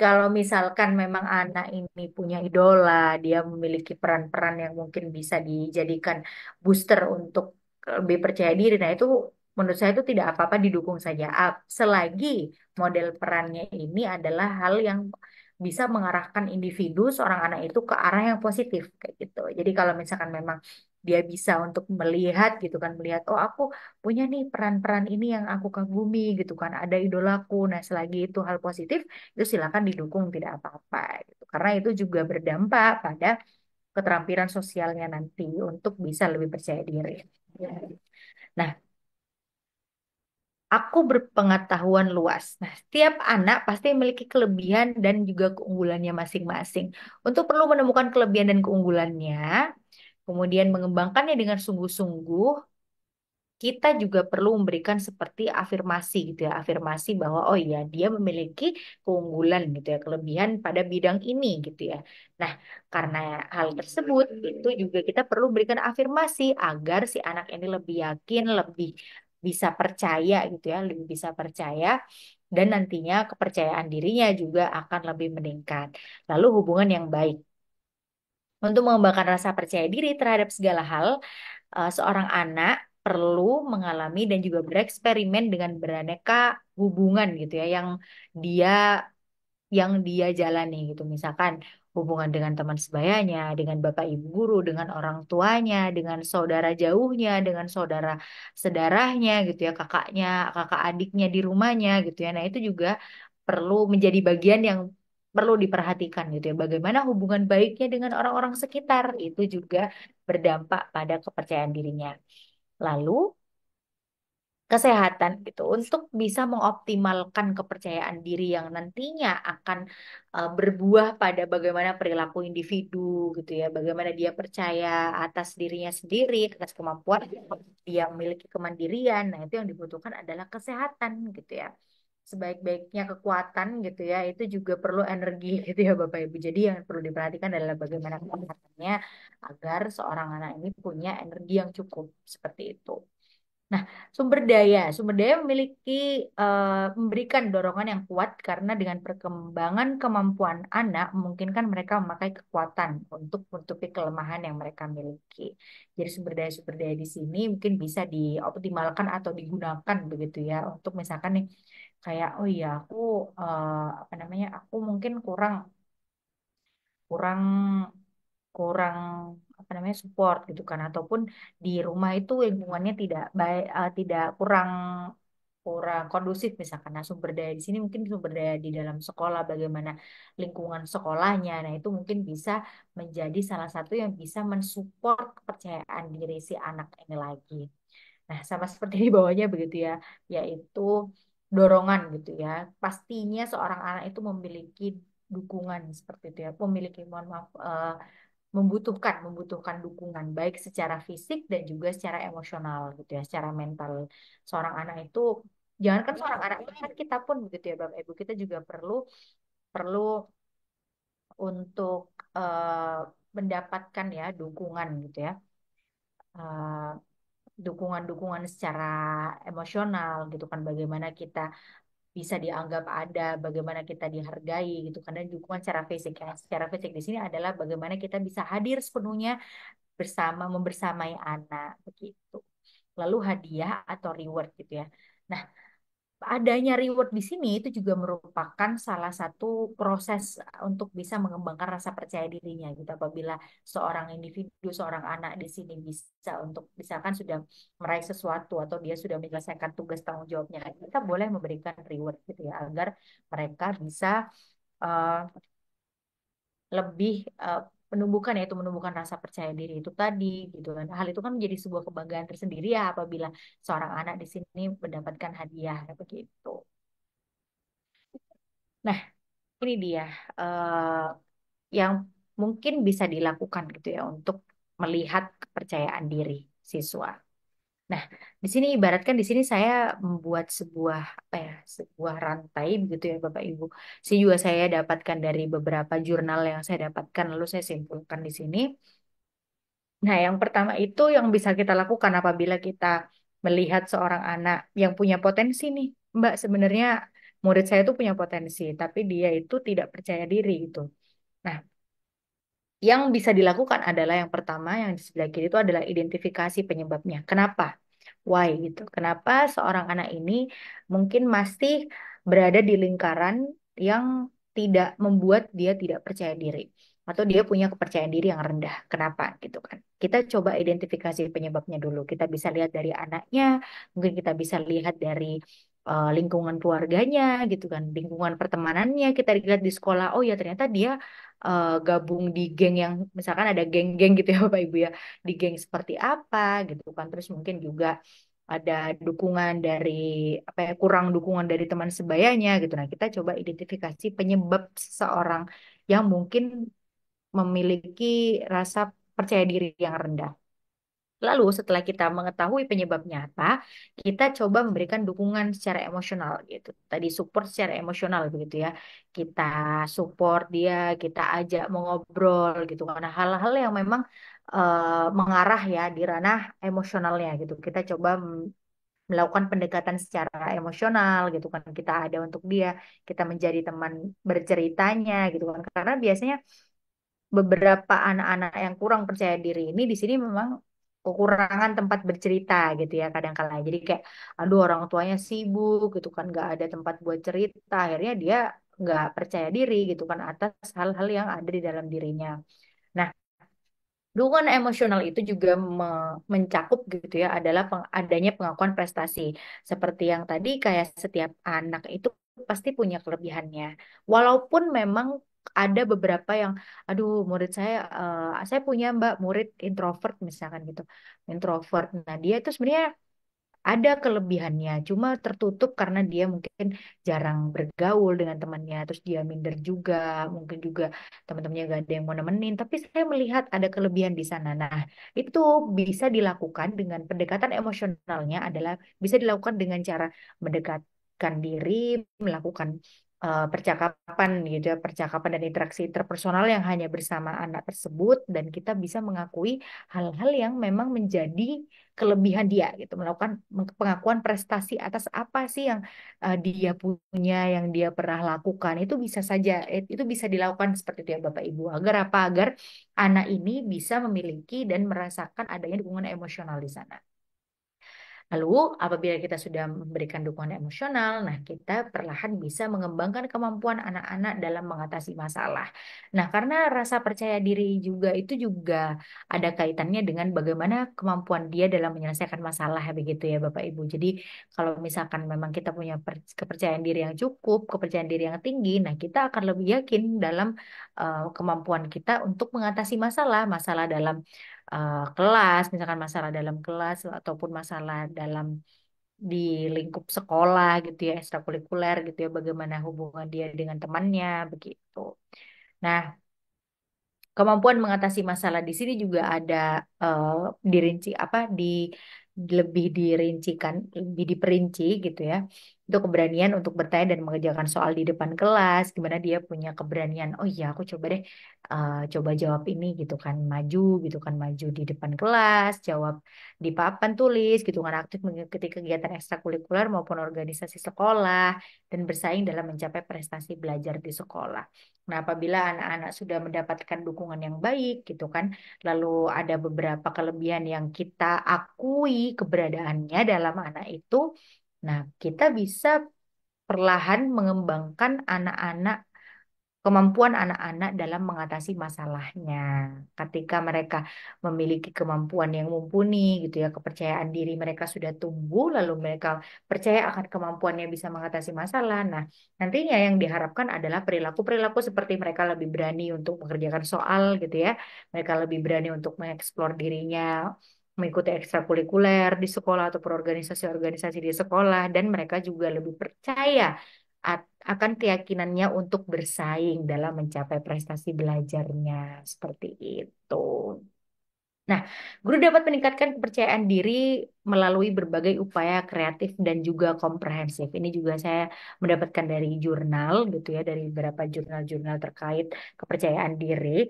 kalau misalkan memang anak ini punya idola dia memiliki peran-peran yang mungkin bisa dijadikan booster untuk lebih percaya diri nah itu menurut saya itu tidak apa-apa didukung saja selagi model perannya ini adalah hal yang bisa mengarahkan individu seorang anak itu ke arah yang positif kayak gitu jadi kalau misalkan memang dia bisa untuk melihat gitu kan melihat oh aku punya nih peran-peran ini yang aku kagumi gitu kan ada idolaku nah selagi itu hal positif itu silakan didukung tidak apa-apa gitu karena itu juga berdampak pada keterampilan sosialnya nanti untuk bisa lebih percaya diri. Ya. Nah, aku berpengetahuan luas. Nah, setiap anak pasti memiliki kelebihan dan juga keunggulannya masing-masing. Untuk perlu menemukan kelebihan dan keunggulannya, kemudian mengembangkannya dengan sungguh-sungguh, kita juga perlu memberikan seperti afirmasi gitu ya, afirmasi bahwa oh iya dia memiliki keunggulan gitu ya, kelebihan pada bidang ini gitu ya. Nah, karena hal tersebut itu juga kita perlu berikan afirmasi agar si anak ini lebih yakin, lebih bisa percaya gitu ya, lebih bisa percaya dan nantinya kepercayaan dirinya juga akan lebih meningkat. Lalu hubungan yang baik. Untuk mengembangkan rasa percaya diri terhadap segala hal, seorang anak perlu mengalami dan juga bereksperimen dengan beraneka hubungan gitu ya dia dia jalani gitu. Misalkan hubungan dengan teman sebayanya, dengan bapak ibu guru, dengan orang tuanya, dengan saudara jauhnya, dengan saudara sedarahnya gitu ya, kakak adiknya di rumahnya gitu ya. Nah, itu juga perlu menjadi bagian yang perlu diperhatikan gitu ya. Bagaimana hubungan baiknya dengan orang-orang sekitar itu juga berdampak pada kepercayaan dirinya. Lalu kesehatan gitu untuk bisa mengoptimalkan kepercayaan diri yang nantinya akan berbuah pada bagaimana perilaku individu gitu ya, bagaimana dia percaya atas dirinya sendiri, atas kemampuan dia memiliki kemandirian. Nah, itu yang dibutuhkan adalah kesehatan gitu ya. Sebaik-baiknya kekuatan gitu ya, itu juga perlu energi gitu ya Bapak Ibu. Jadi yang perlu diperhatikan adalah bagaimana kesehatannya agar seorang anak ini punya energi yang cukup seperti itu. Nah, sumber daya memiliki memberikan dorongan yang kuat karena dengan perkembangan kemampuan anak memungkinkan mereka memakai kekuatan untuk menutupi kelemahan yang mereka miliki. Jadi sumber daya di sini mungkin bisa dioptimalkan atau digunakan begitu ya untuk misalkan nih kayak oh iya aku apa namanya aku mungkin kurang kurang kurang apa namanya support gitu kan ataupun di rumah itu lingkungannya tidak baik tidak kurang kurang kondusif misalkan. Nah, sumber daya di sini mungkin sumber daya di dalam sekolah bagaimana lingkungan sekolahnya. Nah, itu mungkin bisa menjadi salah satu yang bisa mensupport kepercayaan diri si anak ini lagi. Nah, sama seperti di bawahnya begitu ya, yaitu dorongan gitu ya. Pastinya seorang anak itu memiliki dukungan seperti itu ya, memiliki mohon maaf membutuhkan dukungan baik secara fisik dan juga secara emosional gitu ya, secara mental. Seorang anak itu jangankan seorang anak, bahkan kita pun begitu ya Bapak Ibu, kita juga perlu perlu untuk mendapatkan ya dukungan gitu ya. Eh, dukungan-dukungan secara emosional gitu kan bagaimana kita bisa dianggap ada, bagaimana kita dihargai gitu kan dan dukungan secara fisik ya. Secara fisik di sini adalah bagaimana kita bisa hadir sepenuhnya bersama membersamai anak begitu. Lalu hadiah atau reward gitu ya. Nah, adanya reward di sini itu juga merupakan salah satu proses untuk bisa mengembangkan rasa percaya dirinya gitu. Apabila seorang individu, seorang anak di sini bisa untuk misalkan sudah meraih sesuatu atau dia sudah menyelesaikan tugas tanggung jawabnya, kita boleh memberikan reward gitu ya agar mereka bisa eh, lebih menumbuhkan yaitu menumbuhkan rasa percaya diri itu tadi gitu kan. Hal itu kan menjadi sebuah kebanggaan tersendiri ya apabila seorang anak di sini mendapatkan hadiah begitu. Nah, ini dia yang mungkin bisa dilakukan gitu ya untuk melihat kepercayaan diri siswa. Nah, di sini ibaratkan di sini saya membuat sebuah apa ya, sebuah rantai begitu ya Bapak Ibu. Saya juga saya dapatkan dari beberapa jurnal yang saya dapatkan lalu saya simpulkan di sini. Nah, yang pertama itu yang bisa kita lakukan apabila kita melihat seorang anak yang punya potensi nih, Mbak, sebenarnya murid saya itu punya potensi, tapi dia itu tidak percaya diri gitu. Nah, yang bisa dilakukan adalah yang pertama yang di sebelah kiri itu adalah identifikasi penyebabnya. Kenapa? Why gitu. Kenapa seorang anak ini mungkin masih berada di lingkaran yang tidak membuat dia tidak percaya diri atau dia punya kepercayaan diri yang rendah. Kenapa gitu kan? Kita coba identifikasi penyebabnya dulu. Kita bisa lihat dari anaknya, mungkin kita bisa lihat dari lingkungan keluarganya gitu kan, lingkungan pertemanannya. Kita lihat di sekolah. Oh ya ternyata dia gabung di geng yang misalkan ada geng-geng gitu ya Bapak Ibu ya di geng seperti apa gitu kan terus mungkin juga ada dukungan dari apa ya kurang dukungan dari teman sebayanya gitu nah kita coba identifikasi penyebab seseorang yang mungkin memiliki rasa percaya diri yang rendah. Lalu setelah kita mengetahui penyebabnya apa, kita coba memberikan dukungan secara emosional gitu. Tadi support secara emosional begitu ya. Kita support dia, kita ajak mengobrol gitu. Karena hal-hal yang memang mengarah ya di ranah emosionalnya gitu. Kita coba melakukan pendekatan secara emosional gitu kan. Kita ada untuk dia, kita menjadi teman berceritanya gitu kan. Karena biasanya beberapa anak-anak yang kurang percaya diri ini di sini memang kekurangan tempat bercerita gitu ya kadang-kala. Jadi kayak aduh orang tuanya sibuk gitu kan nggak ada tempat buat cerita. Akhirnya dia nggak percaya diri gitu kan atas hal-hal yang ada di dalam dirinya. Nah, dukungan emosional itu juga mencakup gitu ya adalah adanya pengakuan prestasi. Seperti yang tadi kayak setiap anak itu pasti punya kelebihannya. Walaupun memang ada beberapa yang aduh murid saya punya Mbak murid introvert misalkan gitu. Introvert. Nah, dia itu sebenarnya ada kelebihannya, cuma tertutup karena dia mungkin jarang bergaul dengan temannya, terus dia minder juga, mungkin juga teman-temannya gak ada yang mau nemenin. Tapi saya melihat ada kelebihan di sana. Nah, itu bisa dilakukan dengan pendekatan emosionalnya adalah bisa dilakukan dengan cara mendekatkan diri, melakukan percakapan gitu ya, percakapan dan interaksi interpersonal yang hanya bersama anak tersebut dan kita bisa mengakui hal-hal yang memang menjadi kelebihan dia gitu, melakukan pengakuan prestasi atas apa sih yang dia punya, yang dia pernah lakukan. Itu bisa saja itu bisa dilakukan seperti itu ya Bapak Ibu. Agar apa? Agar anak ini bisa memiliki dan merasakan adanya dukungan emosional di sana. Lalu, apabila kita sudah memberikan dukungan emosional, nah kita perlahan bisa mengembangkan kemampuan anak-anak dalam mengatasi masalah. Nah, karena rasa percaya diri juga itu juga ada kaitannya dengan bagaimana kemampuan dia dalam menyelesaikan masalah, begitu ya Bapak Ibu. Jadi, kalau misalkan memang kita punya kepercayaan diri yang cukup, kepercayaan diri yang tinggi, nah kita akan lebih yakin dalam kemampuan kita untuk mengatasi masalah, masalah dalam kelas, misalkan masalah dalam kelas ataupun masalah dalam di lingkup sekolah gitu ya, ekstrakurikuler gitu ya, bagaimana hubungan dia dengan temannya begitu. Nah, kemampuan mengatasi masalah di sini juga ada eh, dirinci apa lebih dirincikan, lebih diperinci gitu ya. Itu keberanian untuk bertanya dan mengerjakan soal di depan kelas, gimana dia punya keberanian. Oh iya, aku coba deh coba jawab ini gitu kan, maju di depan kelas, jawab di papan tulis gitu kan, aktif mengikuti kegiatan ekstrakurikuler maupun organisasi sekolah dan bersaing dalam mencapai prestasi belajar di sekolah. Nah, apabila anak-anak sudah mendapatkan dukungan yang baik gitu kan, lalu ada beberapa kelebihan yang kita akui keberadaannya dalam anak itu, nah kita bisa perlahan mengembangkan anak-anak kemampuan anak-anak dalam mengatasi masalahnya. Ketika mereka memiliki kemampuan yang mumpuni gitu ya, kepercayaan diri mereka sudah tumbuh, lalu mereka percaya akan kemampuannya bisa mengatasi masalah. Nah, nantinya yang diharapkan adalah perilaku-perilaku seperti mereka lebih berani untuk mengerjakan soal gitu ya. Mereka lebih berani untuk mengeksplor dirinya, mengikuti ekstrakurikuler di sekolah atau organisasi-organisasi di sekolah, dan mereka juga lebih percaya akan keyakinannya untuk bersaing dalam mencapai prestasi belajarnya seperti itu. Nah, guru dapat meningkatkan kepercayaan diri melalui berbagai upaya kreatif dan juga komprehensif. Ini juga saya mendapatkan dari jurnal gitu ya, dari beberapa jurnal-jurnal terkait kepercayaan diri.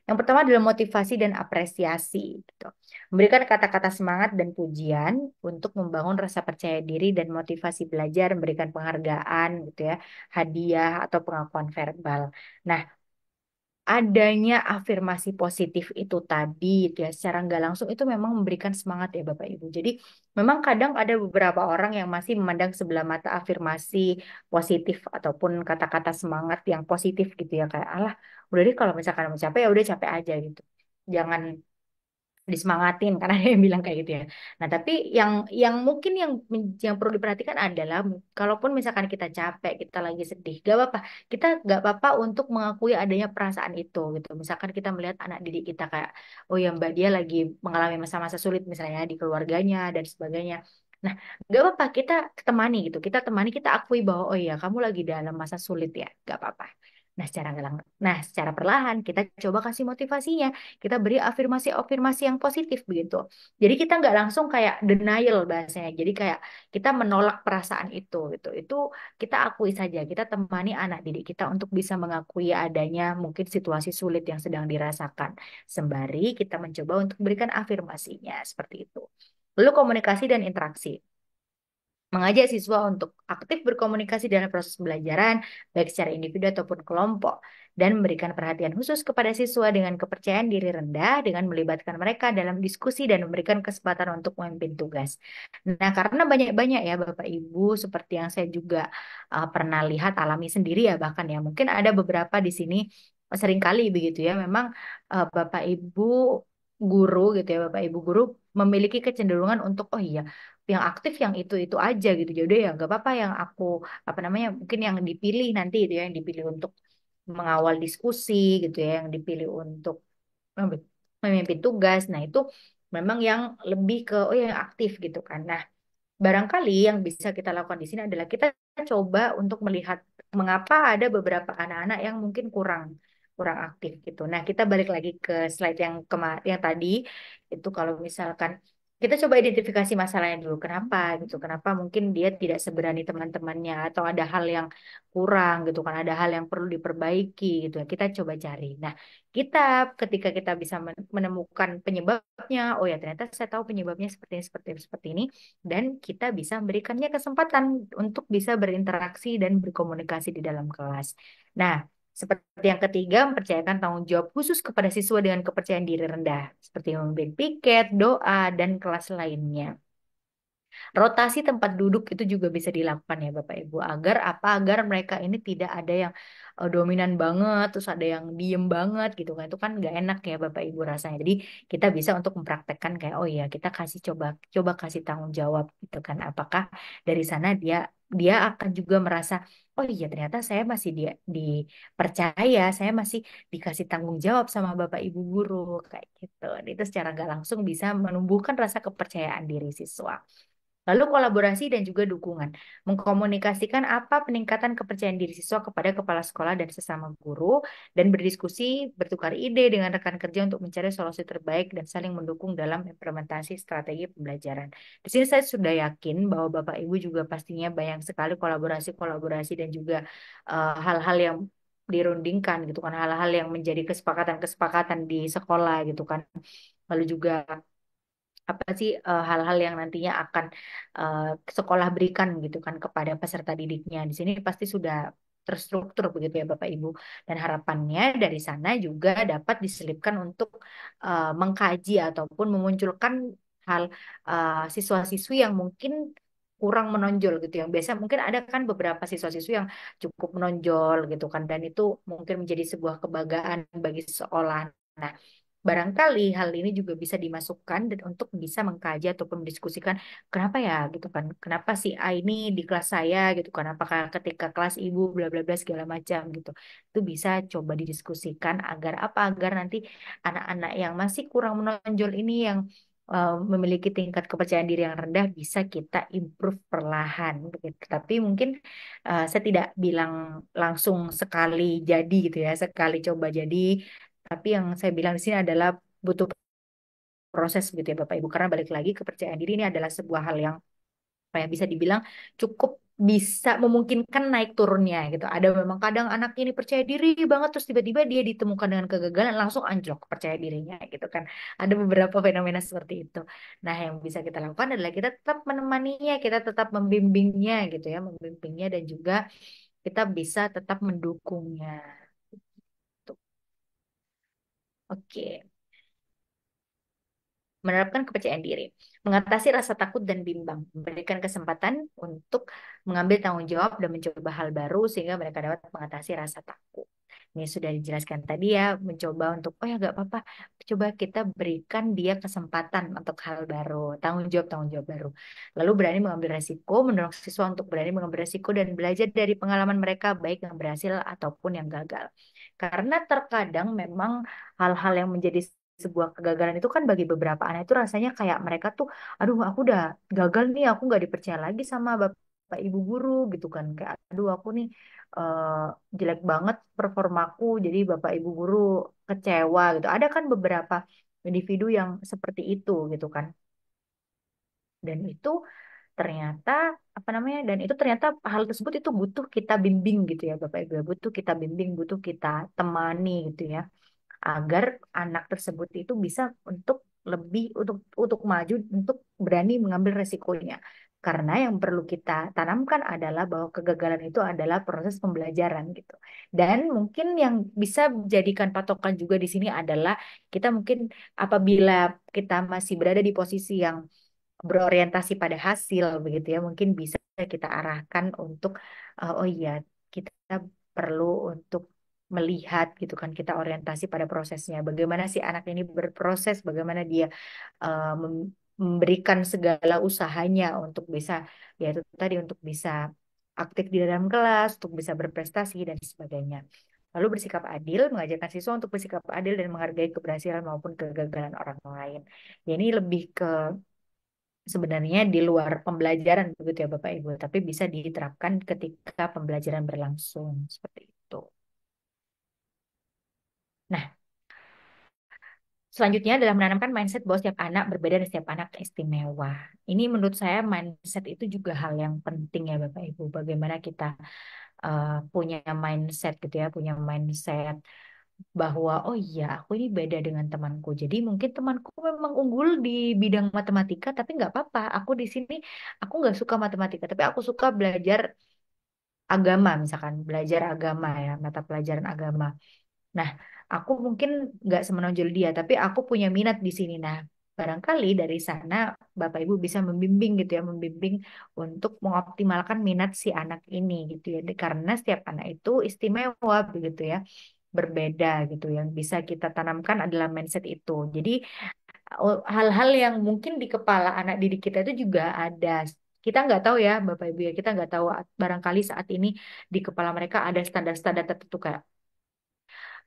Yang pertama adalah motivasi dan apresiasi gitu. Memberikan kata-kata semangat dan pujian untuk membangun rasa percaya diri dan motivasi belajar, memberikan penghargaan gitu ya, hadiah atau pengakuan verbal. Nah, adanya afirmasi positif itu tadi itu ya secara nggak langsung itu memang memberikan semangat ya Bapak Ibu. Jadi memang kadang ada beberapa orang yang masih memandang sebelah mata afirmasi positif ataupun kata-kata semangat yang positif gitu ya kayak alah udah deh kalau misalkan mau capek ya udah capek aja gitu. Jangan disemangatin karena ada yang bilang kayak gitu ya. Nah, tapi yang mungkin yang perlu diperhatikan adalah kalaupun misalkan kita capek, kita lagi sedih, gak apa-apa. Kita gak apa-apa untuk mengakui adanya perasaan itu gitu. Misalkan kita melihat anak didik kita kayak oh ya Mbak dia lagi mengalami masa-masa sulit misalnya di keluarganya dan sebagainya. Nah, gak apa-apa kita temani gitu. Kita temani, kita akui bahwa oh iya kamu lagi dalam masa sulit ya. Gak apa-apa. Nah, secara perlahan kita coba kasih motivasinya, kita beri afirmasi-afirmasi yang positif begitu. Jadi kita nggak langsung kayak denial bahasanya. Jadi kayak kita menolak perasaan itu gitu. Itu kita akui saja. Kita temani anak didik kita untuk bisa mengakui adanya mungkin situasi sulit yang sedang dirasakan. Sembari kita mencoba untuk berikan afirmasinya seperti itu. Lalu komunikasi dan interaksi. Mengajak siswa untuk aktif berkomunikasi dalam proses pembelajaran, baik secara individu ataupun kelompok, dan memberikan perhatian khusus kepada siswa dengan kepercayaan diri rendah, dengan melibatkan mereka dalam diskusi dan memberikan kesempatan untuk memimpin tugas. Nah, karena banyak-banyak ya Bapak Ibu, seperti yang saya juga pernah lihat alami sendiri ya, bahkan ya, mungkin ada beberapa di sini seringkali begitu ya, memang Bapak Ibu guru gitu ya, Bapak Ibu guru memiliki kecenderungan untuk, oh iya, yang aktif yang itu aja gitu jadi ya nggak apa-apa yang aku apa namanya mungkin yang dipilih nanti itu ya yang dipilih untuk mengawal diskusi gitu ya yang dipilih untuk memimpin tugas nah itu memang yang lebih ke oh yang aktif gitu kan nah barangkali yang bisa kita lakukan di sini adalah kita coba untuk melihat mengapa ada beberapa anak-anak yang mungkin kurang kurang aktif gitu. Nah, kita balik lagi ke slide yang yang tadi itu kalau misalkan kita coba identifikasi masalahnya dulu. Kenapa gitu? Kenapa mungkin dia tidak seberani teman-temannya atau ada hal yang kurang gitu kan, ada hal yang perlu diperbaiki gitu ya. Kita coba cari. Nah, kita ketika kita bisa menemukan penyebabnya, oh ya ternyata saya tahu penyebabnya seperti ini dan kita bisa memberikannya kesempatan untuk bisa berinteraksi dan berkomunikasi di dalam kelas. Nah, seperti yang ketiga, mempercayakan tanggung jawab khusus kepada siswa dengan kepercayaan diri rendah, seperti memimpin piket, doa, dan kelas lainnya. Rotasi tempat duduk itu juga bisa dilakukan ya Bapak Ibu agar apa? Agar mereka ini tidak ada yang dominan banget, terus ada yang diem banget gitu kan. Itu kan nggak enak ya Bapak Ibu rasanya. Jadi kita bisa untuk mempraktekkan kayak oh ya kita kasih coba coba kasih tanggung jawab gitu kan. Apakah dari sana dia dia akan juga merasa oh iya ternyata saya masih dia dipercaya, saya masih dikasih tanggung jawab sama Bapak Ibu guru kayak gitu. Dan itu secara nggak langsung bisa menumbuhkan rasa kepercayaan diri siswa. Lalu kolaborasi dan juga dukungan. Mengkomunikasikan apa peningkatan kepercayaan diri siswa kepada kepala sekolah dan sesama guru, dan berdiskusi, bertukar ide dengan rekan kerja untuk mencari solusi terbaik dan saling mendukung dalam implementasi strategi pembelajaran. Di sini saya sudah yakin bahwa Bapak Ibu juga pastinya banyak sekali kolaborasi-kolaborasi dan juga hal-hal yang dirundingkan gitu kan, hal-hal yang menjadi kesepakatan-kesepakatan di sekolah gitu kan. Lalu juga apa sih hal-hal yang nantinya akan eh, sekolah berikan gitu kan kepada peserta didiknya. Di sini pasti sudah terstruktur begitu ya Bapak Ibu. Dan harapannya dari sana juga dapat diselipkan untuk mengkaji ataupun memunculkan hal siswa-siswi yang mungkin kurang menonjol gitu yang biasa mungkin ada kan beberapa siswa-siswi yang cukup menonjol gitu kan dan itu mungkin menjadi sebuah kebanggaan bagi sekolah. Nah, barangkali hal ini juga bisa dimasukkan dan untuk bisa mengkaji ataupun mendiskusikan kenapa ya gitu kan. Kenapa si A ini di kelas saya gitu kan. Apakah ketika kelas ibu bla bla bla segala macam gitu. Itu bisa coba didiskusikan agar apa? Agar nanti anak-anak yang masih kurang menonjol ini yang memiliki tingkat kepercayaan diri yang rendah bisa kita improve perlahan begitu. Tapi mungkin saya tidak bilang langsung sekali jadi gitu ya, sekali coba jadi tapi yang saya bilang di sini adalah butuh proses gitu ya Bapak Ibu. Karena balik lagi kepercayaan diri ini adalah sebuah hal yang apa ya bisa dibilang cukup bisa memungkinkan naik turunnya gitu. Ada memang kadang anak ini percaya diri banget terus tiba-tiba dia ditemukan dengan kegagalan langsung anjlok percaya dirinya gitu kan. Ada beberapa fenomena seperti itu. Nah, yang bisa kita lakukan adalah kita tetap menemaninya, kita tetap membimbingnya gitu ya, membimbingnya dan juga kita bisa tetap mendukungnya. Tuh. Oke. Menerapkan kepercayaan diri, mengatasi rasa takut dan bimbang, memberikan kesempatan untuk mengambil tanggung jawab dan mencoba hal baru sehingga mereka dapat mengatasi rasa takut. Ini sudah dijelaskan tadi ya, mencoba untuk, oh ya gak apa-apa, coba kita berikan dia kesempatan untuk hal baru, tanggung jawab baru. Lalu berani mengambil resiko, mendorong siswa untuk berani mengambil resiko dan belajar dari pengalaman mereka, baik yang berhasil ataupun yang gagal. Karena terkadang memang hal-hal yang menjadi sebuah kegagalan itu kan bagi beberapa anak itu rasanya kayak mereka tuh, aduh aku udah gagal nih, aku nggak dipercaya lagi sama bapak ibu guru gitu kan, kayak aduh aku nih eh, jelek banget performaku, jadi bapak ibu guru kecewa gitu. Ada kan beberapa individu yang seperti itu gitu kan, dan itu ternyata apa namanya dan itu ternyata hal tersebut itu butuh kita bimbing gitu ya bapak ibu, butuh kita bimbing, butuh kita temani gitu ya agar anak tersebut itu bisa untuk lebih untuk maju untuk berani mengambil resikonya. Karena yang perlu kita tanamkan adalah bahwa kegagalan itu adalah proses pembelajaran gitu. Dan mungkin yang bisa dijadikan patokan juga di sini adalah kita mungkin apabila kita masih berada di posisi yang berorientasi pada hasil begitu ya, mungkin bisa kita arahkan untuk oh iya kita perlu untuk melihat gitu kan kita orientasi pada prosesnya. Bagaimana si anak ini berproses, bagaimana dia memberikan segala usahanya untuk bisa ya itu tadi untuk bisa aktif di dalam kelas, untuk bisa berprestasi dan sebagainya. Lalu bersikap adil, mengajarkan siswa untuk bersikap adil dan menghargai keberhasilan maupun kegagalan orang lain. Ya, ini lebih ke sebenarnya di luar pembelajaran begitu ya Bapak Ibu, tapi bisa diterapkan ketika pembelajaran berlangsung seperti itu. Nah, selanjutnya adalah menanamkan mindset bahwa setiap anak berbeda dan setiap anak istimewa. Ini menurut saya mindset itu juga hal yang penting ya Bapak Ibu. Bagaimana kita punya mindset gitu ya, punya mindset bahwa oh iya aku ini beda dengan temanku. Jadi mungkin temanku memang unggul di bidang matematika, tapi nggak apa-apa. Aku di sini aku nggak suka matematika, tapi aku suka belajar agama misalkan, belajar agama ya, mata pelajaran agama. Nah, aku mungkin nggak semenonjol dia, tapi aku punya minat di sini. Nah, barangkali dari sana Bapak Ibu bisa membimbing gitu ya, membimbing untuk mengoptimalkan minat si anak ini gitu ya. Karena setiap anak itu istimewa begitu ya, berbeda gitu. Yang bisa kita tanamkan adalah mindset itu. Jadi hal-hal yang mungkin di kepala anak didik kita itu juga ada. Kita nggak tahu ya Bapak Ibu ya, kita nggak tahu barangkali saat ini di kepala mereka ada standar-standar tertentu kayak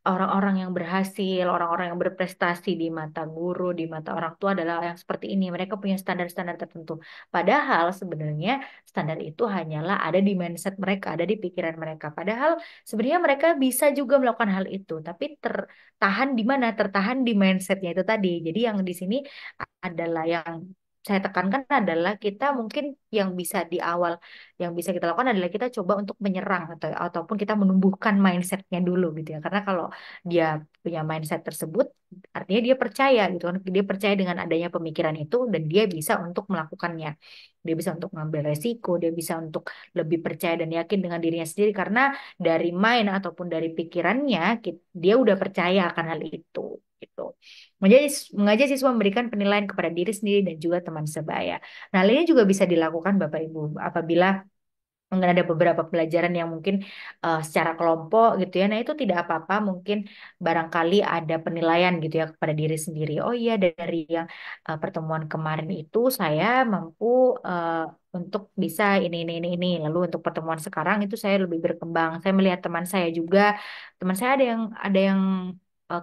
orang-orang yang berhasil, orang-orang yang berprestasi di mata guru, di mata orang tua adalah yang seperti ini. Mereka punya standar-standar tertentu. Padahal sebenarnya standar itu hanyalah ada di mindset mereka, ada di pikiran mereka. Padahal sebenarnya mereka bisa juga melakukan hal itu, tapi tertahan di mana? Tertahan di mindsetnya itu tadi. Jadi yang di sini adalah yang saya tekankan adalah kita mungkin yang bisa di awal yang bisa kita lakukan adalah kita coba untuk menyerang ataupun kita menumbuhkan mindsetnya dulu gitu ya karena kalau dia punya mindset tersebut artinya dia percaya gitu kan dia percaya dengan adanya pemikiran itu dan dia bisa untuk melakukannya dia bisa untuk mengambil resiko dia bisa untuk lebih percaya dan yakin dengan dirinya sendiri karena dari mind ataupun dari pikirannya dia udah percaya akan hal itu gitu mengajak siswa memberikan penilaian kepada diri sendiri dan juga teman sebaya. Nah, hal ini juga bisa dilakukan Bapak Ibu apabila mungkin ada beberapa pelajaran yang mungkin secara kelompok gitu ya. Nah, itu tidak apa-apa, mungkin barangkali ada penilaian gitu ya kepada diri sendiri. Oh iya, dari yang pertemuan kemarin itu saya mampu eh, untuk bisa ini. Lalu untuk pertemuan sekarang itu saya lebih berkembang. Saya melihat teman saya juga, teman saya ada yang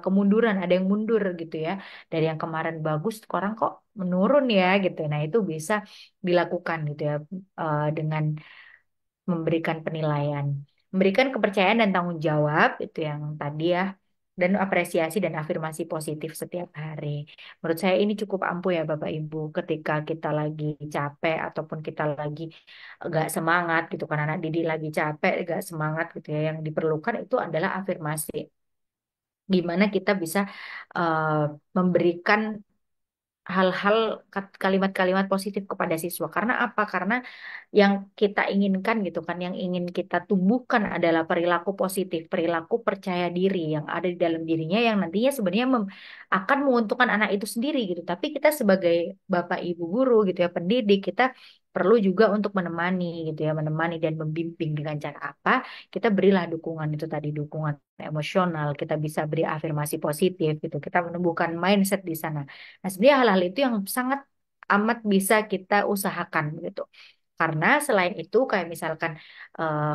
kemunduran, ada yang mundur gitu ya. Dari yang kemarin bagus, sekarang kok menurun ya gitu. Nah, itu bisa dilakukan gitu ya dengan memberikan penilaian, memberikan kepercayaan dan tanggung jawab itu yang tadi ya, dan apresiasi dan afirmasi positif setiap hari. Menurut saya ini cukup ampuh ya Bapak Ibu ketika kita lagi capek ataupun kita lagi gak semangat gitu kan anak didik lagi capek gak semangat gitu ya yang diperlukan itu adalah afirmasi. Gimana kita bisa eh, memberikan hal-hal kalimat-kalimat positif kepada siswa. Karena apa? Karena yang kita inginkan gitu kan, yang ingin kita tumbuhkan adalah perilaku positif, perilaku percaya diri yang ada di dalam dirinya yang nantinya sebenarnya akan menguntungkan anak itu sendiri gitu. Tapi kita sebagai bapak ibu guru gitu ya, pendidik, kita perlu juga untuk menemani gitu ya, menemani dan membimbing dengan cara apa? Kita berilah dukungan itu tadi, dukungan emosional, kita bisa beri afirmasi positif gitu. Kita menumbuhkan mindset di sana. Nah, sebenarnya hal-hal itu yang sangat amat bisa kita usahakan gitu. Karena selain itu kayak misalkan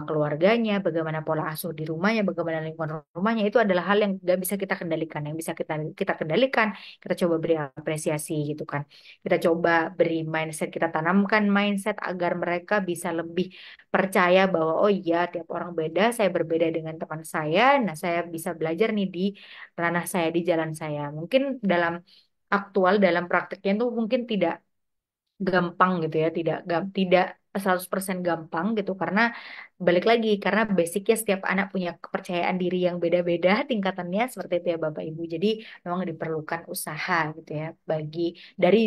keluarganya, bagaimana pola asuh di rumahnya, bagaimana lingkungan rumahnya itu adalah hal yang nggak bisa kita kendalikan. Yang bisa kita kita kendalikan, kita coba beri apresiasi gitu kan. Kita coba beri mindset, kita tanamkan mindset agar mereka bisa lebih percaya bahwa oh iya tiap orang beda, saya berbeda dengan teman saya. Nah, saya bisa belajar nih di ranah saya, di jalan saya. Mungkin dalam aktual dalam prakteknya itu mungkin tidak gampang gitu ya, tidak 100% gampang gitu karena balik lagi karena basicnya setiap anak punya kepercayaan diri yang beda-beda tingkatannya seperti itu ya Bapak Ibu. Jadi memang diperlukan usaha gitu ya bagi dari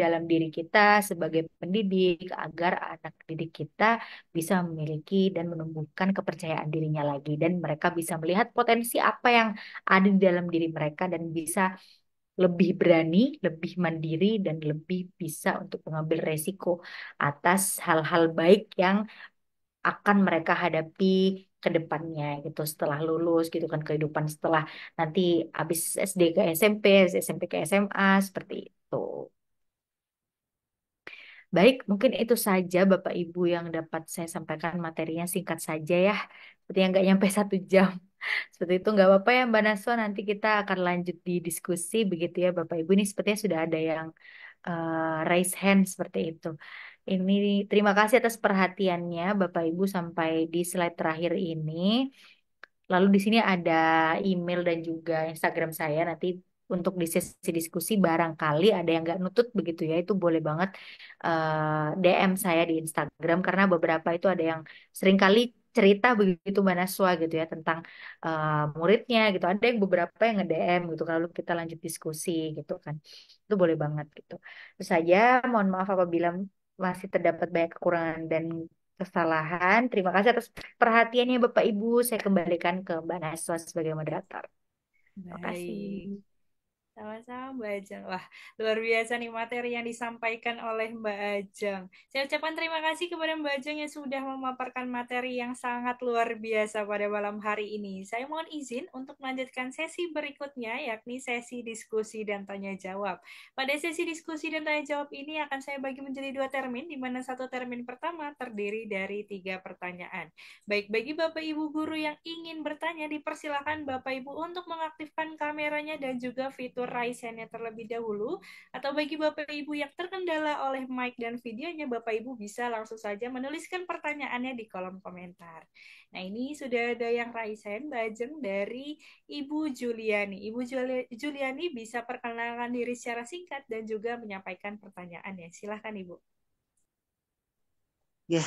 dalam diri kita sebagai pendidik agar anak didik kita bisa memiliki dan menumbuhkan kepercayaan dirinya lagi dan mereka bisa melihat potensi apa yang ada di dalam diri mereka dan bisa lebih berani, lebih mandiri, dan lebih bisa untuk mengambil resiko atas hal-hal baik yang akan mereka hadapi ke depannya gitu setelah lulus gitu kan kehidupan setelah nanti habis SD ke SMP, SMP ke SMA seperti itu. Baik, mungkin itu saja Bapak Ibu yang dapat saya sampaikan materinya singkat saja ya. Seperti yang nggak nyampe 1 jam. Seperti itu nggak apa-apa ya Mbak Naswa. Nanti kita akan lanjut di diskusi begitu ya Bapak Ibu. Ini sepertinya sudah ada yang raise hand seperti itu. Ini terima kasih atas perhatiannya Bapak Ibu sampai di slide terakhir ini. Lalu di sini ada email dan juga Instagram saya nanti untuk di sesi diskusi barangkali ada yang nggak nutut begitu ya itu boleh banget DM saya di Instagram karena beberapa itu ada yang seringkali cerita begitu Mbak Naswa gitu ya tentang muridnya gitu ada yang beberapa yang nge-DM gitu kalau kita lanjut diskusi gitu kan itu boleh banget gitu. Terus saja mohon maaf apabila masih terdapat banyak kekurangan dan kesalahan. Terima kasih atas perhatiannya Bapak Ibu. Saya kembalikan ke Mbak Naswa sebagai moderator. Terima kasih. Baik. Sama-sama Mbak Ajeng. Wah, luar biasa nih materi yang disampaikan oleh Mbak Ajeng. Saya ucapkan terima kasih kepada Mbak Ajeng yang sudah memaparkan materi yang sangat luar biasa pada malam hari ini. Saya mohon izin untuk melanjutkan sesi berikutnya, yakni sesi diskusi dan tanya jawab. Pada sesi diskusi dan tanya jawab ini akan saya bagi menjadi dua termin, di mana satu termin pertama terdiri dari tiga pertanyaan. Baik, bagi Bapak Ibu guru yang ingin bertanya, dipersilakan Bapak Ibu untuk mengaktifkan kameranya dan juga fitur raise hand-nya terlebih dahulu. Atau bagi Bapak Ibu yang terkendala oleh mic dan videonya, Bapak Ibu bisa langsung saja menuliskan pertanyaannya di kolom komentar. Nah, ini sudah ada yang raise hand, Mbak Ajeng, dari Ibu Juliani. Ibu Juliani bisa perkenalkan diri secara singkat dan juga menyampaikan pertanyaannya. Silahkan, Ibu. Ya,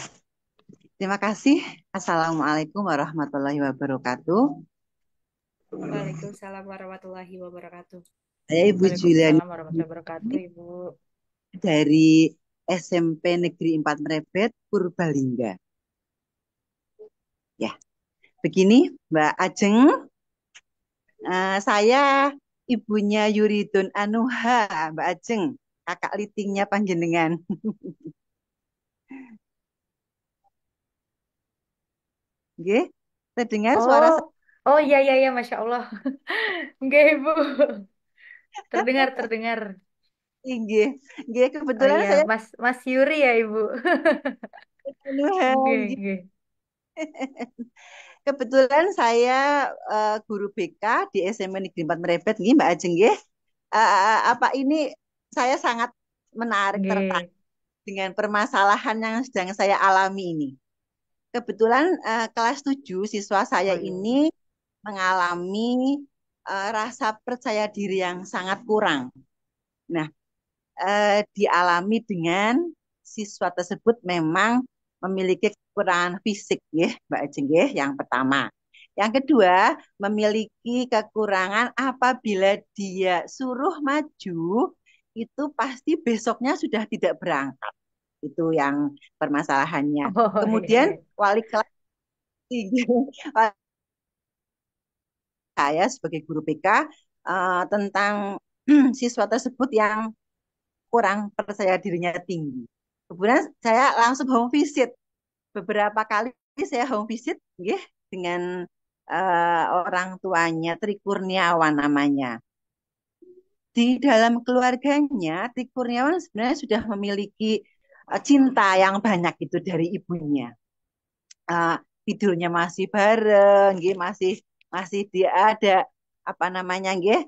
terima kasih. Assalamualaikum warahmatullahi wabarakatuh. Waalaikumsalam warahmatullahi wabarakatuh. Saya Ibu Juliani Waalaikumsalam warahmatullahi wabarakatuh, Ibu. dari SMP Negeri 4 Merebet, Purbalingga. Ya, begini Mbak Ajeng, saya ibunya Yuridun Anuha, Mbak Ajeng, kakak litingnya panjenengan. Nggih, terdengar suara saya? Oh, oh iya iya iya, Masya Allah. Enggak, Ibu. Terdengar, terdengar. Nggih, nggih Oh kebetulan iya, saya Mas Mas Yuri ya, Ibu. Anuha, Oke, nggih. oke. Kebetulan saya guru BK di SMA Negeri 4 Merebet, nggih Mbak Ajeng nggih. Apa ini saya sangat menarik tertarik Oke. dengan permasalahan yang sedang saya alami ini. Kebetulan kelas 7 siswa saya Oh iya. ini mengalami rasa percaya diri yang sangat kurang. Nah, dialami dengan siswa tersebut memang memiliki kekurangan fisik, ya, Mbak Ajeng, ya, yang pertama. Yang kedua, memiliki kekurangan apabila dia suruh maju, itu pasti besoknya sudah tidak berangkat. Itu yang permasalahannya. Oh iya Kemudian iya. wali kelas saya sebagai guru BK tentang siswa tersebut yang kurang percaya dirinya tinggi. Kemudian saya langsung home visit. Beberapa kali saya home visit ya, dengan orang tuanya, Tri Kurniawan namanya. Di dalam keluarganya, Tri Kurniawan sebenarnya sudah memiliki cinta yang banyak itu dari ibunya. Uh, Tidurnya masih bareng, gitu, masih masih dia ada apa namanya, gitu,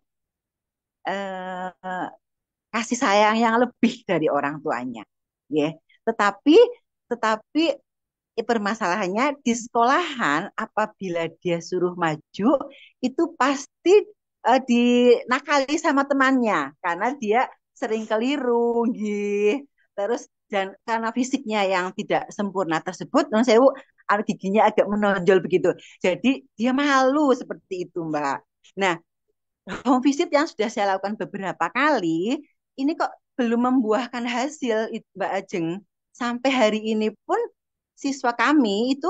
kasih sayang yang lebih dari orang tuanya, ya. Tetapi tetapi permasalahannya di sekolahan apabila dia suruh maju itu pasti dinakali sama temannya karena dia sering keliru, gitu. Terus dan karena fisiknya yang tidak sempurna tersebut, non sewu giginya agak menonjol begitu. Jadi dia malu seperti itu, Mbak. Nah, home visit yang sudah saya lakukan beberapa kali, ini kok belum membuahkan hasil, Mbak Ajeng. Sampai hari ini pun siswa kami itu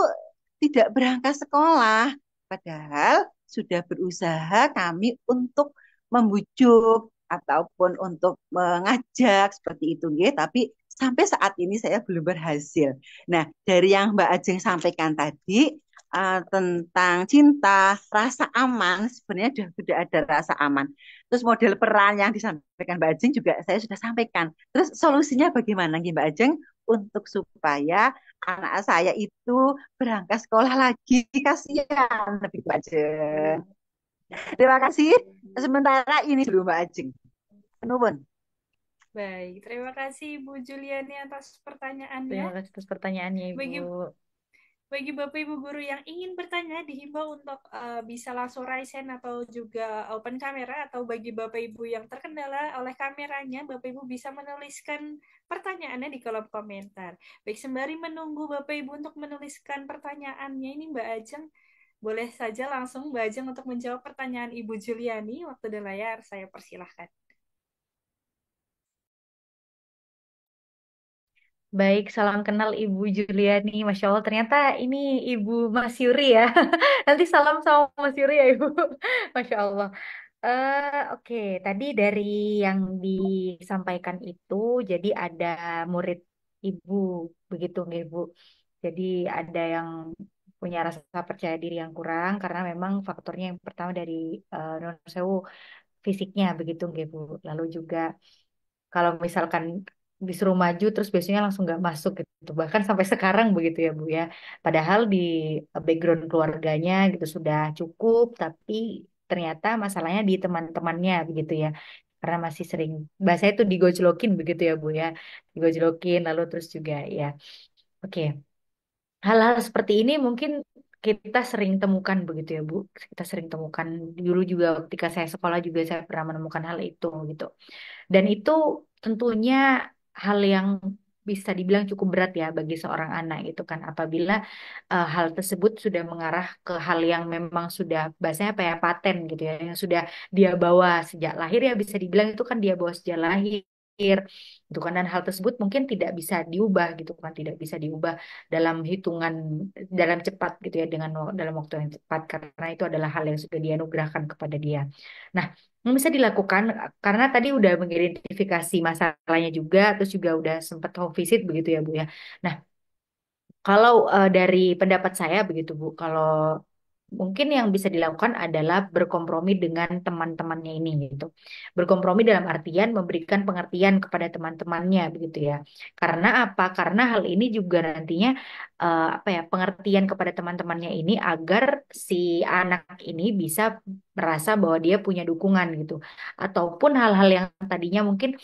tidak berangkat sekolah. Padahal sudah berusaha kami untuk membujuk ataupun untuk mengajak seperti itu, nggih. Tapi sampai saat ini saya belum berhasil. Nah, dari yang Mbak Ajeng sampaikan tadi, tentang cinta, rasa aman, sebenarnya sudah ada rasa aman. Terus model peran yang disampaikan Mbak Ajeng juga saya sudah sampaikan. Terus solusinya bagaimana Mbak Ajeng untuk supaya anak saya itu berangkat sekolah lagi, kasihan lebih Mbak Ajeng. Terima kasih. Sementara ini dulu Mbak Ajeng. Nuwun. Baik, terima kasih Ibu Juliani atas pertanyaannya. Terima kasih atas pertanyaannya, Ibu. Bagi bagi Bapak Ibu guru yang ingin bertanya, dihimbau untuk bisa langsung raise hand atau juga open kamera, atau bagi Bapak Ibu yang terkendala oleh kameranya, Bapak Ibu bisa menuliskan pertanyaannya di kolom komentar. Baik, sembari menunggu Bapak Ibu untuk menuliskan pertanyaannya, ini Mbak Ajeng, boleh saja langsung Mbak Ajeng untuk menjawab pertanyaan Ibu Juliani. Waktu di layar, saya persilahkan. Baik, salam kenal Ibu Juliani. Masya Allah, ternyata ini Ibu Mas Yuri ya. Nanti salam sama Mas Yuri ya, Ibu. Masya Allah. Oke, tadi dari yang disampaikan itu, jadi ada murid Ibu, begitu nggak, Ibu? Jadi ada yang punya rasa percaya diri yang kurang, karena memang faktornya yang pertama dari non sewu fisiknya, begitu nggak, Bu? Lalu juga kalau misalkan disuruh maju terus biasanya langsung nggak masuk gitu, bahkan sampai sekarang begitu ya Bu ya, padahal di background keluarganya gitu sudah cukup, tapi ternyata masalahnya di teman-temannya begitu ya, karena masih sering bahasa itu digojlokin begitu ya Bu ya, digojlokin lalu terus juga ya. Oke, hal-hal seperti ini mungkin kita sering temukan begitu ya Bu, kita sering temukan dulu juga ketika saya sekolah juga saya pernah menemukan hal itu gitu. Dan itu tentunya hal yang bisa dibilang cukup berat ya bagi seorang anak gitu kan, apabila hal tersebut sudah mengarah ke hal yang memang sudah bahasanya apa ya, paten gitu ya, yang sudah dia bawa sejak lahir ya, bisa dibilang itu kan dia bawa sejak lahir gitu kan, dan hal tersebut mungkin tidak bisa diubah gitu kan, tidak bisa diubah dalam hitungan dalam cepat gitu ya, dengan dalam waktu yang cepat, karena itu adalah hal yang sudah dianugerahkan kepada dia. Nah, yang bisa dilakukan karena tadi udah mengidentifikasi masalahnya juga, terus juga udah sempat home visit begitu ya Bu ya. Nah, kalau dari pendapat saya begitu Bu, kalau mungkin yang bisa dilakukan adalah berkompromi dengan teman-temannya ini gitu. Berkompromi dalam artian memberikan pengertian kepada teman-temannya begitu ya. Karena apa? Karena hal ini juga nantinya apa ya, pengertian kepada teman-temannya ini agar si anak ini bisa merasa bahwa dia punya dukungan gitu. Ataupun hal-hal yang tadinya mungkin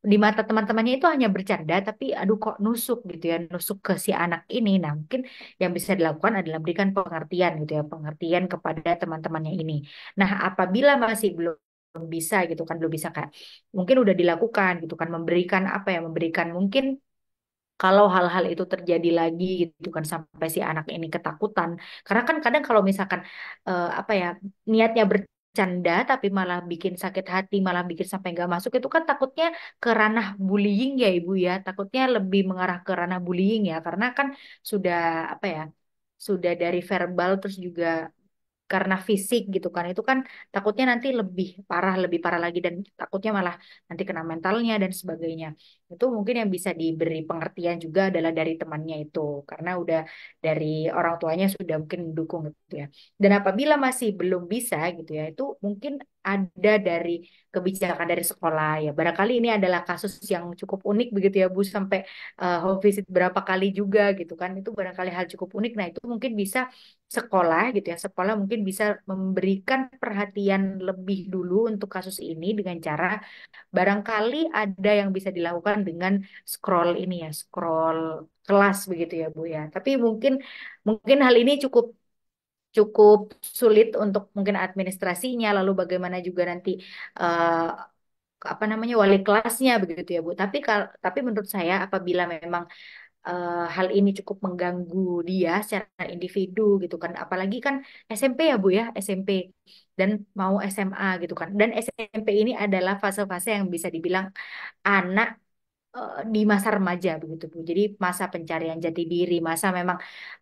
di mata teman-temannya itu hanya bercanda, tapi aduh kok nusuk gitu ya, nusuk ke si anak ini. Nah, mungkin yang bisa dilakukan adalah berikan pengertian gitu ya, pengertian kepada teman-temannya ini. Nah, apabila masih belum belum bisa gitu kan, belum bisa Kak, mungkin udah dilakukan gitu kan, memberikan apa ya, memberikan mungkin kalau hal-hal itu terjadi lagi gitu kan, sampai si anak ini ketakutan, karena kan kadang kalau misalkan apa ya, niatnya bercanda tapi malah bikin sakit hati, malah bikin sampai nggak masuk, itu kan takutnya ke ranah bullying ya Ibu ya, takutnya lebih mengarah ke ranah bullying ya, karena kan sudah apa ya, sudah dari verbal terus juga karena fisik gitu kan, itu kan takutnya nanti lebih parah lagi, dan takutnya malah nanti kena mentalnya dan sebagainya. Itu mungkin yang bisa diberi pengertian juga adalah dari temannya itu, karena udah dari orang tuanya sudah mungkin mendukung gitu ya. Dan apabila masih belum bisa gitu ya, itu mungkin ada dari kebijakan dari sekolah ya, barangkali ini adalah kasus yang cukup unik begitu ya Bu, sampai home visit berapa kali juga gitu kan, itu barangkali hal cukup unik. Nah, itu mungkin bisa sekolah gitu ya, sekolah mungkin bisa memberikan perhatian lebih dulu untuk kasus ini dengan cara barangkali ada yang bisa dilakukan dengan scroll ini ya, scroll kelas begitu ya Bu ya. Tapi mungkin mungkin hal ini cukup cukup sulit untuk mungkin administrasinya, lalu bagaimana juga nanti eh, apa namanya, wali kelasnya begitu ya Bu. Tapi menurut saya apabila memang hal ini cukup mengganggu dia secara individu gitu kan, apalagi kan SMP ya Bu ya, SMP dan mau SMA gitu kan, dan SMP ini adalah fase-fase yang bisa dibilang anak di masa remaja begitu Bu, jadi masa pencarian jati diri, masa memang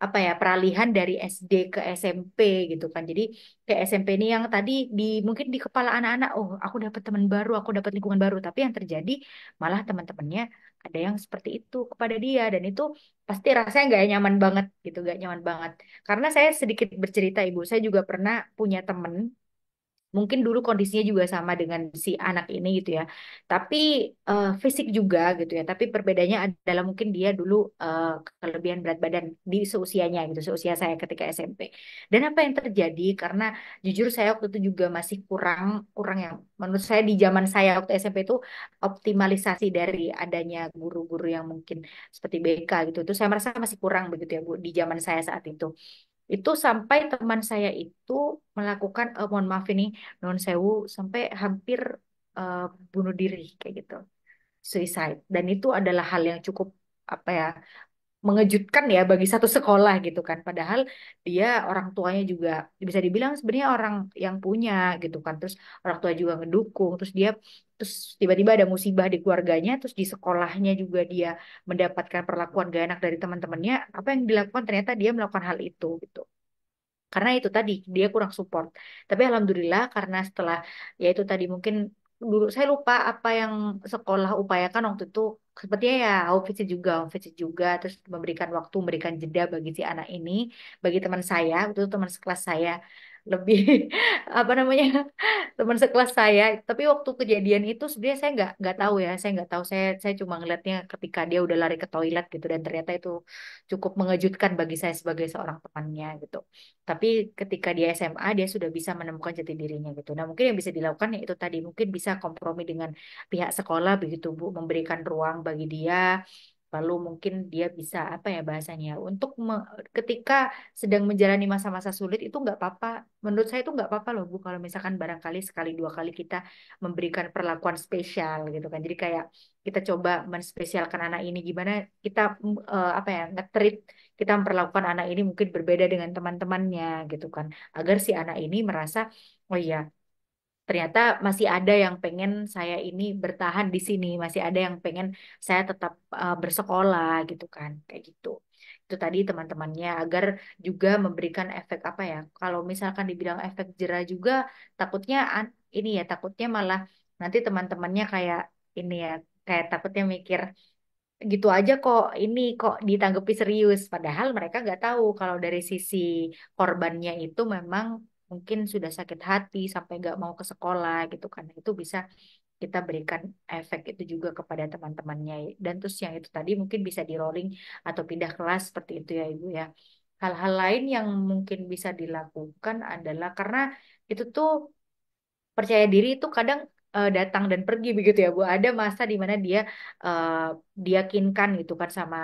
apa ya, peralihan dari SD ke SMP gitu kan. Jadi ke SMP ini yang tadi di mungkin di kepala anak-anak, oh aku dapat teman baru, aku dapat lingkungan baru, tapi yang terjadi malah teman-temannya ada yang seperti itu kepada dia, dan itu pasti rasanya nggak nyaman banget gitu, nggak nyaman banget. Karena saya sedikit bercerita Ibu, saya juga pernah punya temen mungkin dulu kondisinya juga sama dengan si anak ini gitu ya. Tapi fisik juga gitu ya. Tapi perbedaannya adalah mungkin dia dulu kelebihan berat badan di seusianya gitu, seusia saya ketika SMP. Dan apa yang terjadi karena jujur saya waktu itu juga masih kurang kurang yang menurut saya di zaman saya waktu SMP itu optimalisasi dari adanya guru-guru yang mungkin seperti BK gitu. Itu saya merasa masih kurang begitu ya Bu di zaman saya saat itu. Itu sampai teman saya itu melakukan, mohon maaf ini, non sewu, sampai hampir eh, bunuh diri kayak gitu, suicide. Dan itu adalah hal yang cukup apa ya, mengejutkan ya bagi satu sekolah gitu kan. Padahal dia orang tuanya juga bisa dibilang sebenarnya orang yang punya gitu kan. Terus orang tua juga ngedukung. Terus tiba-tiba ada musibah di keluarganya. Terus di sekolahnya juga dia mendapatkan perlakuan gak enak dari teman-temannya. Apa yang dilakukan ternyata dia melakukan hal itu gitu. Karena itu tadi dia kurang support. Tapi alhamdulillah karena setelah ya itu tadi mungkin dulu saya lupa apa yang sekolah upayakan waktu itu, sepertinya ya home visit juga, terus memberikan waktu, memberikan jeda bagi si anak ini, bagi teman saya, itu teman sekelas saya lebih apa namanya, teman sekelas saya. Tapi waktu kejadian itu sebenarnya saya nggak tahu ya, saya nggak tahu, saya cuma ngeliatnya ketika dia udah lari ke toilet gitu, dan ternyata itu cukup mengejutkan bagi saya sebagai seorang temannya gitu. Tapi ketika dia SMA dia sudah bisa menemukan jati dirinya gitu. Nah mungkin yang bisa dilakukan ya itu tadi, mungkin bisa kompromi dengan pihak sekolah begitu Bu, memberikan ruang bagi dia. Lalu mungkin dia bisa apa ya bahasanya, untuk ketika sedang menjalani masa-masa sulit itu nggak apa-apa. Menurut saya itu nggak apa-apa loh Bu, kalau misalkan barangkali sekali dua kali kita memberikan perlakuan spesial gitu kan. Jadi kayak kita coba menspesialkan anak ini, gimana kita apa ya, nge-treat, kita memperlakukan anak ini mungkin berbeda dengan teman-temannya gitu kan, agar si anak ini merasa oh iya, ternyata masih ada yang pengen saya ini bertahan di sini, masih ada yang pengen saya tetap bersekolah gitu kan, kayak gitu. Itu tadi teman-temannya, agar juga memberikan efek apa ya, kalau misalkan dibilang efek jerah juga, takutnya ini ya, takutnya malah nanti teman-temannya kayak ini ya, kayak takutnya mikir gitu aja kok ini kok ditanggapi serius, padahal mereka nggak tahu kalau dari sisi korbannya itu memang mungkin sudah sakit hati sampai nggak mau ke sekolah gitu kan. Itu bisa kita berikan efek itu juga kepada teman-temannya, dan terus yang itu tadi mungkin bisa di rolling atau pindah kelas seperti itu ya Ibu ya. Hal-hal lain yang mungkin bisa dilakukan adalah karena itu tuh percaya diri itu kadang datang dan pergi begitu ya Bu. Ada masa di mana dia eh, diyakinkan gitu kan sama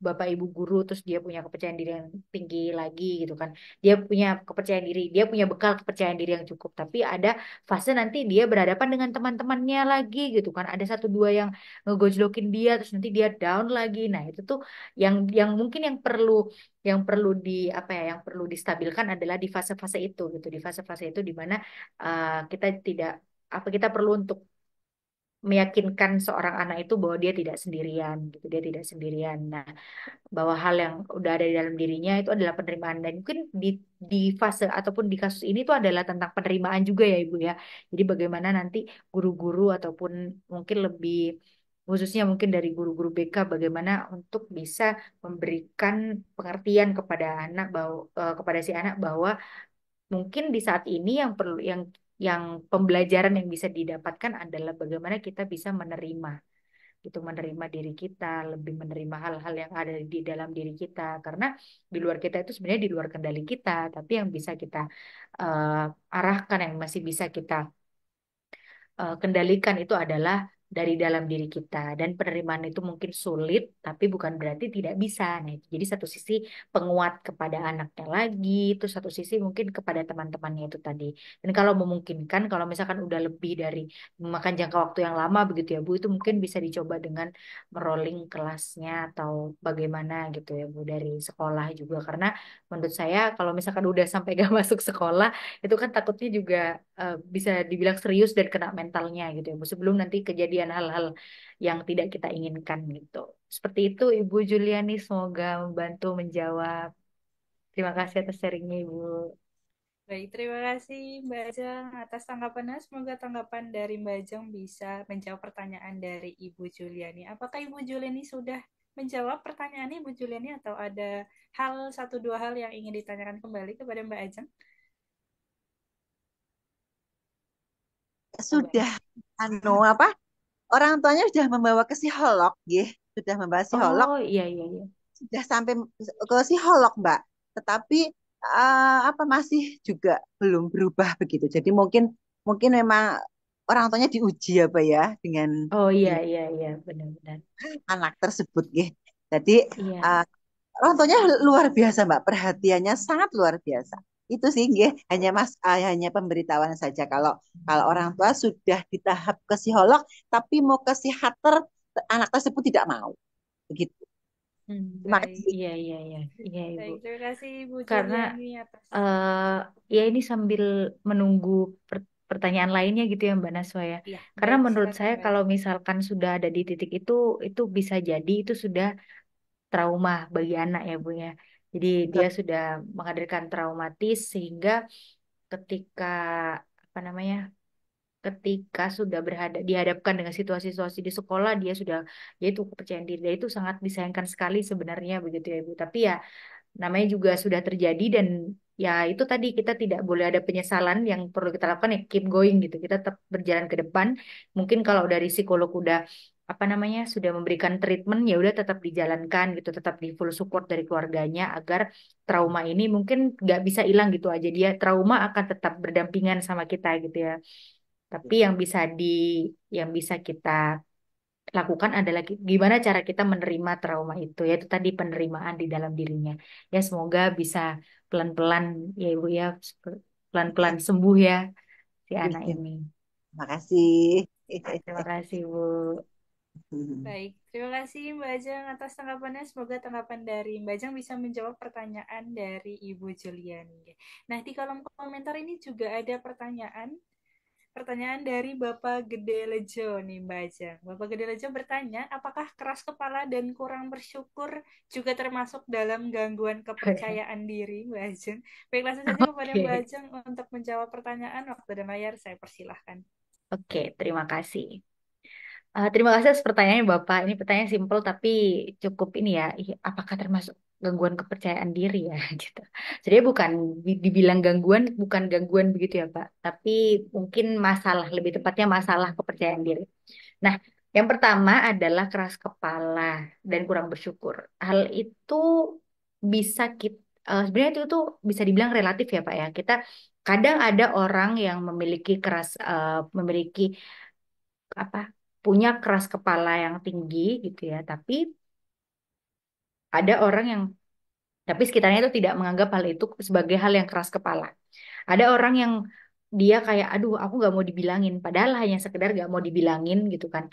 Bapak Ibu guru, terus dia punya kepercayaan diri yang tinggi lagi gitu kan. Dia punya kepercayaan diri, dia punya bekal kepercayaan diri yang cukup. Tapi ada fase nanti dia berhadapan dengan teman-temannya lagi gitu kan. Ada satu dua yang ngegojlokin dia, terus nanti dia down lagi. Nah, itu tuh yang mungkin yang perlu di apa ya, yang perlu distabilkan adalah di fase-fase itu gitu. Di fase-fase itu di mana kita tidak apa, kita perlu untuk meyakinkan seorang anak itu bahwa dia tidak sendirian gitu, dia tidak sendirian. Nah, bahwa hal yang udah ada di dalam dirinya itu adalah penerimaan, dan mungkin di fase ataupun di kasus ini itu adalah tentang penerimaan juga ya Ibu ya. Jadi bagaimana nanti guru-guru ataupun mungkin lebih khususnya mungkin dari guru-guru BK, bagaimana untuk bisa memberikan pengertian kepada anak bahwa kepada si anak bahwa mungkin di saat ini yang perlu yang pembelajaran yang bisa didapatkan adalah bagaimana kita bisa menerima gitu, menerima diri kita, lebih menerima hal-hal yang ada di dalam diri kita, karena di luar kita itu sebenarnya di luar kendali kita, tapi yang bisa kita arahkan, yang masih bisa kita kendalikan itu adalah dari dalam diri kita. Dan penerimaan itu mungkin sulit, tapi bukan berarti tidak bisa. Nah, itu jadi satu sisi penguat kepada anaknya lagi, itu satu sisi mungkin kepada teman-temannya itu tadi. Dan kalau memungkinkan, kalau misalkan udah lebih dari memakan jangka waktu yang lama begitu ya Bu, itu mungkin bisa dicoba dengan merolling kelasnya atau bagaimana gitu ya Bu, dari sekolah juga. Karena menurut saya kalau misalkan udah sampai gak masuk sekolah, itu kan takutnya juga bisa dibilang serius dan kena mentalnya gitu ya Bu, sebelum nanti kejadian hal-hal yang tidak kita inginkan gitu. Seperti itu Ibu Juliani, semoga membantu menjawab. Terima kasih atas sharingnya Ibu. Baik, terima kasih Mbak Ajeng atas tanggapannya. Semoga tanggapan dari Mbak Ajeng bisa menjawab pertanyaan dari Ibu Juliani. Apakah Ibu Juliani sudah menjawab pertanyaan Ibu Juliani atau ada hal satu dua hal yang ingin ditanyakan kembali kepada Mbak Ajeng? kabarnya? sudah apa orang tuanya sudah membawa ke psikolog, sudah membawa psikolog, Oh iya iya iya. sudah sampai ke psikolog, Mbak. Tetapi apa masih juga belum berubah begitu. Jadi mungkin mungkin memang orang tuanya diuji apa ya Oh iya dengan iya iya benar-benar. anak tersebut, Jadi Iya. uh, orang tuanya luar biasa, Mbak. Perhatiannya sangat luar biasa. Itu sih, hanya hanya pemberitahuan saja kalau kalau orang tua sudah di tahap ke psikolog, tapi mau ke psikiater, anak tersebut tidak mau. Begitu. Terima Baik, kasih. Iya iya iya iya Ibu. baik. Terima kasih Bu Karena Juliani atas. eh ya ini sambil menunggu pertanyaan lainnya gitu ya Mbak Naswa ya. Ya, Karena baik. menurut Silakan saya Mbak kalau Jen. misalkan sudah ada di titik itu bisa jadi itu sudah trauma bagi anak ya Bu ya. Jadi Betul. dia sudah menghadirkan traumatis sehingga ketika apa namanya ketika sudah dihadapkan dengan situasi-situasi di sekolah dia sudah yaitu kepercayaan diri dia itu sangat disayangkan sekali sebenarnya begitu ya Ibu. Tapi ya namanya juga sudah terjadi dan ya itu tadi kita tidak boleh ada penyesalan yang perlu kita lakukan ya keep going gitu kita tetap berjalan ke depan mungkin kalau dari psikolog udah apa namanya sudah memberikan treatment ya udah tetap dijalankan gitu tetap di full support dari keluarganya agar trauma ini mungkin nggak bisa hilang gitu aja dia trauma akan tetap berdampingan sama kita gitu ya tapi yang bisa kita lakukan adalah gimana cara kita menerima trauma itu, yaitu tadi penerimaan di dalam dirinya. Ya semoga bisa pelan-pelan ya Ibu ya, pelan-pelan sembuh ya si anak ini. Terima kasih. Terima kasih Bu. Baik, terima kasih Mbak Ajeng atas tanggapannya. Semoga tanggapan dari Mbak Ajeng bisa menjawab pertanyaan dari Ibu Juliani. Nah, di kolom komentar ini juga ada pertanyaan. Pertanyaan dari Bapak Gede Lejo nih Mbak Ajeng. Bapak Gede Lejo bertanya, apakah keras kepala dan kurang bersyukur juga termasuk dalam gangguan kepercayaan diri Mbak Ajeng? Baik, langsung saja kepada Mbak Oke, Ajeng untuk menjawab pertanyaan. Waktu dan layar saya persilahkan. oke, terima kasih. Terima kasih atas pertanyaannya Bapak. Ini pertanyaan simpel tapi cukup ini ya. Apakah termasuk gangguan kepercayaan diri ya gitu. Jadi bukan dibilang gangguan, bukan gangguan begitu ya Pak. Tapi mungkin masalah, lebih tepatnya masalah kepercayaan diri. Nah, yang pertama adalah keras kepala dan kurang bersyukur. Hal itu bisa kita sebenarnya itu tuh bisa dibilang relatif ya Pak ya. Kita kadang ada orang yang memiliki apa punya keras kepala yang tinggi gitu ya, tapi ada orang yang tapi sekitarnya itu tidak menganggap hal itu sebagai hal yang keras kepala. Ada orang yang dia kayak, aduh, aku nggak mau dibilangin, padahal hanya sekedar nggak mau dibilangin gitu kan,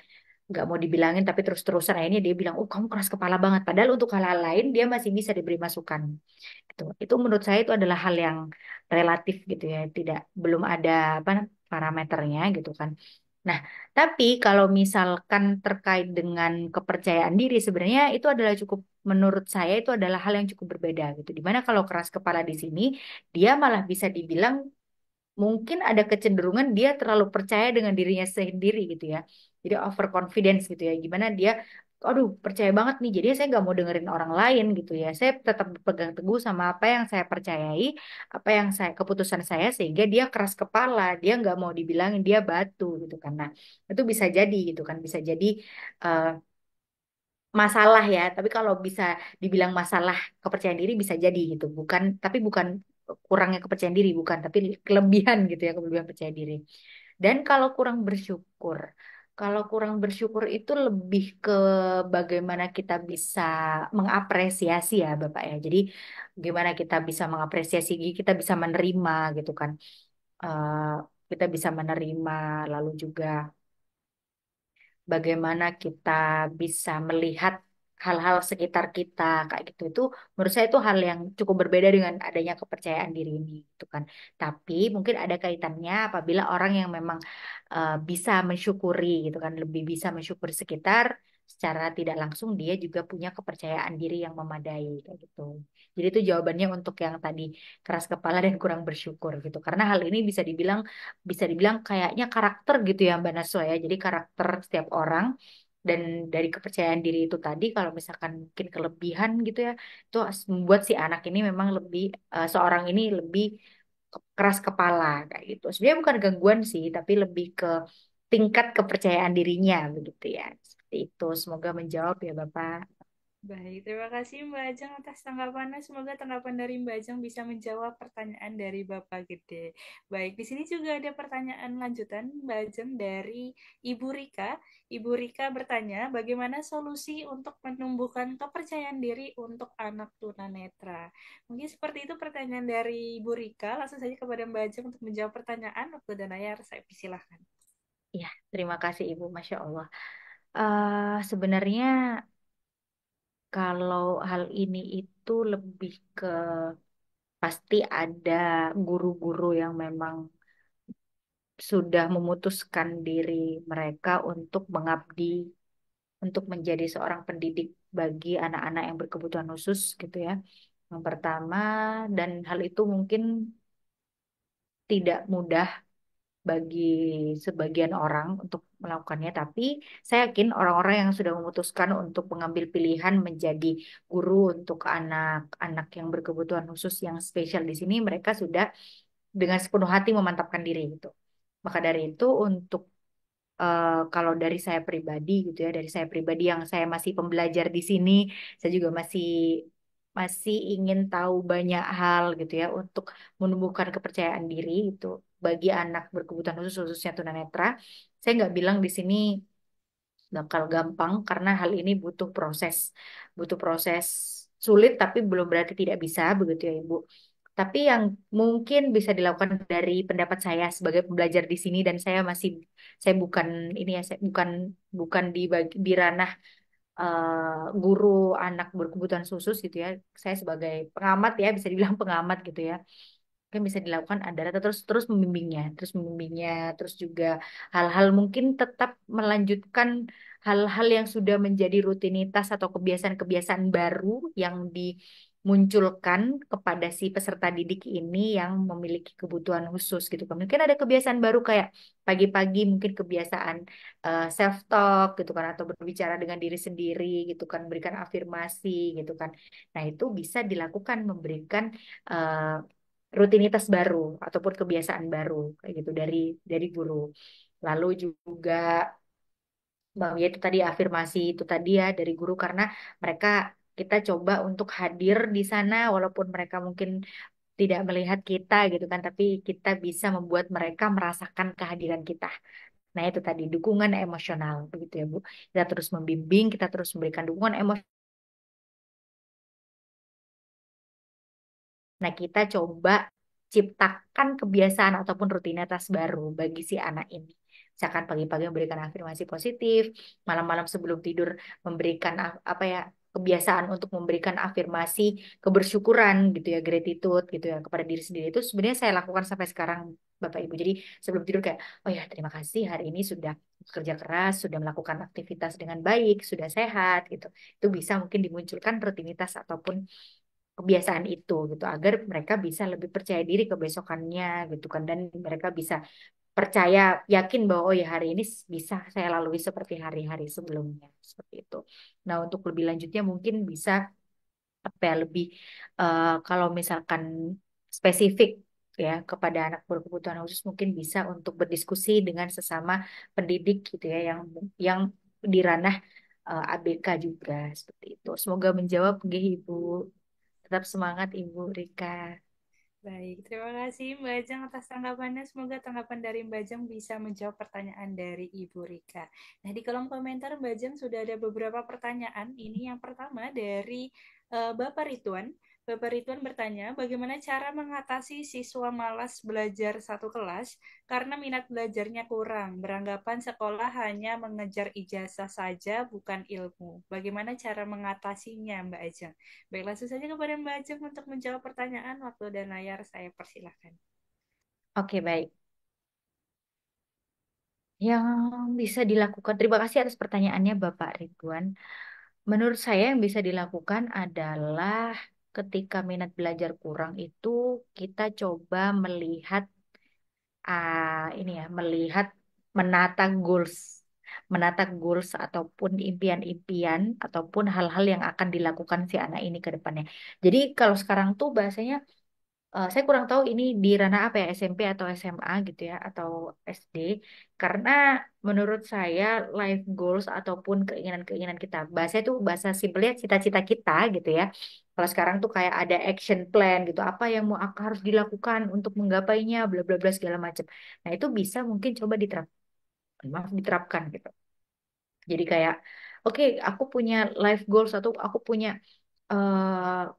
nggak mau dibilangin, tapi terus-terusan akhirnya dia bilang, oh kamu keras kepala banget. Padahal untuk hal-hal lain dia masih bisa diberi masukan. Itu menurut saya itu adalah hal yang relatif gitu ya, tidak belum ada apa parameternya gitu kan. Nah, tapi kalau misalkan terkait dengan kepercayaan diri, sebenarnya itu adalah cukup, menurut saya itu adalah hal yang cukup berbeda gitu. Dimana kalau keras kepala di sini, dia malah bisa dibilang mungkin ada kecenderungan dia terlalu percaya dengan dirinya sendiri gitu ya. Jadi overconfidence gitu ya. Gimana dia, aduh percaya banget nih. Jadi saya nggak mau dengerin orang lain gitu ya. Saya tetap berpegang teguh sama apa yang saya percayai, apa yang keputusan saya sehingga dia keras kepala. Dia nggak mau dibilangin dia batu gitu kan. Nah itu bisa jadi gitu kan. Bisa jadi eh, masalah ya. Tapi kalau bisa dibilang masalah kepercayaan diri bisa jadi gitu. Bukan kurangnya kepercayaan diri bukan, tapi kelebihan gitu ya, kelebihan percaya diri. Dan kalau kurang bersyukur itu lebih ke bagaimana kita bisa mengapresiasi ya Bapak ya. Jadi gimana kita bisa mengapresiasi, kita bisa menerima gitu kan. Eh, kita bisa menerima lalu juga bagaimana kita bisa melihat hal-hal sekitar kita kayak gitu itu menurut saya itu hal yang cukup berbeda dengan adanya kepercayaan diri ini gitu kan tapi mungkin ada kaitannya apabila orang yang memang bisa mensyukuri gitu kan lebih bisa mensyukuri sekitar secara tidak langsung dia juga punya kepercayaan diri yang memadai kayak gitu jadi itu jawabannya untuk yang tadi keras kepala dan kurang bersyukur gitu karena hal ini bisa dibilang kayaknya karakter gitu ya Mbak Naswa ya. Jadi karakter setiap orang dan dari kepercayaan diri itu tadi kalau misalkan mungkin kelebihan gitu ya itu membuat si anak ini memang lebih seorang ini lebih keras kepala kayak gitu. Sebenarnya bukan gangguan sih, tapi lebih ke tingkat kepercayaan dirinya begitu ya. Seperti itu. Semoga menjawab ya Bapak. Baik, terima kasih Mbak Ajeng atas tanggapannya. Semoga tanggapan dari Mbak Ajeng bisa menjawab pertanyaan dari Bapak Gede. Baik, di sini juga ada pertanyaan lanjutan Mbak Ajeng dari Ibu Rika. Ibu Rika bertanya, bagaimana solusi untuk menumbuhkan kepercayaan diri untuk anak tunanetra? Mungkin seperti itu pertanyaan dari Ibu Rika. Langsung saja kepada Mbak Ajeng untuk menjawab pertanyaan. Waktu dan layar saya persilahkan. Ya, terima kasih Ibu, Masya Allah. Sebenarnya kalau hal ini itu lebih ke pasti ada guru-guru yang memang sudah memutuskan diri mereka untuk mengabdi, untuk menjadi seorang pendidik bagi anak-anak yang berkebutuhan khusus gitu ya. Yang pertama, dan hal itu mungkin tidak mudah bagi sebagian orang untuk melakukannya, tapi saya yakin orang-orang yang sudah memutuskan untuk mengambil pilihan menjadi guru untuk anak-anak yang berkebutuhan khusus yang spesial di sini, mereka sudah dengan sepenuh hati memantapkan diri gitu. Maka dari itu untuk kalau dari saya pribadi gitu ya, dari saya pribadi yang saya masih pembelajar di sini, saya juga masih masih ingin tahu banyak hal gitu ya untuk menumbuhkan kepercayaan diri itu bagi anak berkebutuhan khusus khususnya tunanetra. Saya nggak bilang di sini bakal gampang karena hal ini butuh proses sulit tapi belum berarti tidak bisa begitu ya Ibu. Tapi yang mungkin bisa dilakukan dari pendapat saya sebagai pembelajar di sini dan saya bukan ini ya saya bukan di ranah guru anak berkebutuhan khusus gitu ya. Saya sebagai pengamat ya bisa dibilang pengamat gitu ya. Mungkin bisa dilakukan adalah terus terus membimbingnya, terus juga hal-hal mungkin tetap melanjutkan hal-hal yang sudah menjadi rutinitas atau kebiasaan-kebiasaan baru yang dimunculkan kepada si peserta didik ini yang memiliki kebutuhan khusus gitu kan. Mungkin ada kebiasaan baru kayak pagi-pagi mungkin kebiasaan self talk gitu kan atau berbicara dengan diri sendiri gitu kan, berikan afirmasi gitu kan. Nah, itu bisa dilakukan memberikan eh, rutinitas baru ataupun kebiasaan baru kayak gitu dari guru. Lalu juga ya itu tadi afirmasi itu tadi ya dari guru karena mereka kita coba untuk hadir di sana walaupun mereka mungkin tidak melihat kita gitu kan, tapi kita bisa membuat mereka merasakan kehadiran kita. Nah, itu tadi dukungan emosional begitu ya, Bu. Kita terus membimbing, kita terus memberikan dukungan emosional. Nah, kita coba ciptakan kebiasaan ataupun rutinitas baru bagi si anak ini. Misalkan pagi-pagi memberikan afirmasi positif, malam-malam sebelum tidur memberikan apa ya kebiasaan untuk memberikan afirmasi kebersyukuran gitu ya, gratitude gitu ya kepada diri sendiri itu sebenarnya saya lakukan sampai sekarang Bapak Ibu. Jadi sebelum tidur kayak oh ya terima kasih hari ini sudah bekerja keras, sudah melakukan aktivitas dengan baik, sudah sehat gitu. Itu bisa mungkin dimunculkan rutinitas ataupun kebiasaan itu gitu agar mereka bisa lebih percaya diri kebesokannya gitu kan dan mereka bisa percaya yakin bahwa oh ya hari ini bisa saya lalui seperti hari-hari sebelumnya seperti itu. Nah untuk lebih lanjutnya mungkin bisa apa ya lebih kalau misalkan spesifik ya kepada anak berkebutuhan khusus mungkin bisa untuk berdiskusi dengan sesama pendidik gitu ya yang di ranah ABK juga seperti itu. Semoga menjawab nggih, Ibu. Tetap semangat Ibu Rika. Baik, terima kasih Mbak Ajeng atas tanggapannya. Semoga tanggapan dari Mbak Ajeng bisa menjawab pertanyaan dari Ibu Rika. Nah, di kolom komentar Mbak Ajeng sudah ada beberapa pertanyaan. Ini yang pertama dari Bapak Ridwan. Bapak Ridwan bertanya, bagaimana cara mengatasi siswa malas belajar satu kelas karena minat belajarnya kurang, beranggapan sekolah hanya mengejar ijazah saja, bukan ilmu. Bagaimana cara mengatasinya, Mbak Ajeng? Baik, langsung saja kepada Mbak Ajeng untuk menjawab pertanyaan. Waktu dan layar saya persilahkan. Oke, baik. Yang bisa dilakukan, terima kasih atas pertanyaannya Bapak Ridwan. Menurut saya yang bisa dilakukan adalah ketika minat belajar kurang itu kita coba melihat ini ya, melihat menata goals, menata goals ataupun impian-impian ataupun hal-hal yang akan dilakukan si anak ini ke depannya. Jadi kalau sekarang tuh bahasanya saya kurang tahu ini di ranah apa ya, SMP atau SMA gitu ya, atau SD. Karena menurut saya life goals ataupun keinginan-keinginan kita, bahasa itu bahasa simpelnya cita-cita kita gitu ya. Kalau sekarang tuh kayak ada action plan gitu, apa yang mau harus dilakukan untuk menggapainya, bla bla bla segala macam. Nah itu bisa mungkin coba diterapkan gitu. Jadi kayak, oke, aku punya life goals atau aku punya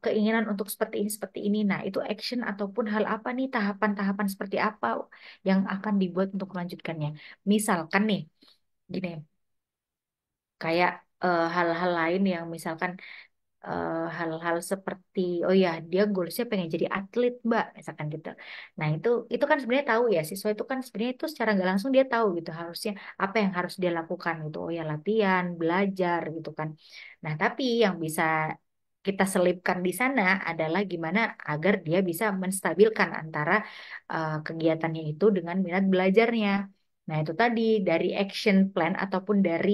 keinginan untuk seperti ini. Nah, itu action ataupun hal apa nih, tahapan-tahapan seperti apa yang akan dibuat untuk melanjutkannya. Misalkan nih, gini, kayak hal-hal lain yang misalkan hal-hal seperti oh ya dia goalsnya pengen jadi atlet mbak misalkan gitu. Nah itu kan sebenarnya tahu ya siswa itu kan sebenarnya itu secara nggak langsung dia tahu gitu harusnya apa yang harus dia lakukan gitu. Oh ya latihan belajar gitu kan. Nah tapi yang bisa kita selipkan di sana adalah gimana agar dia bisa menstabilkan antara kegiatannya itu dengan minat belajarnya. Nah, itu tadi dari action plan ataupun dari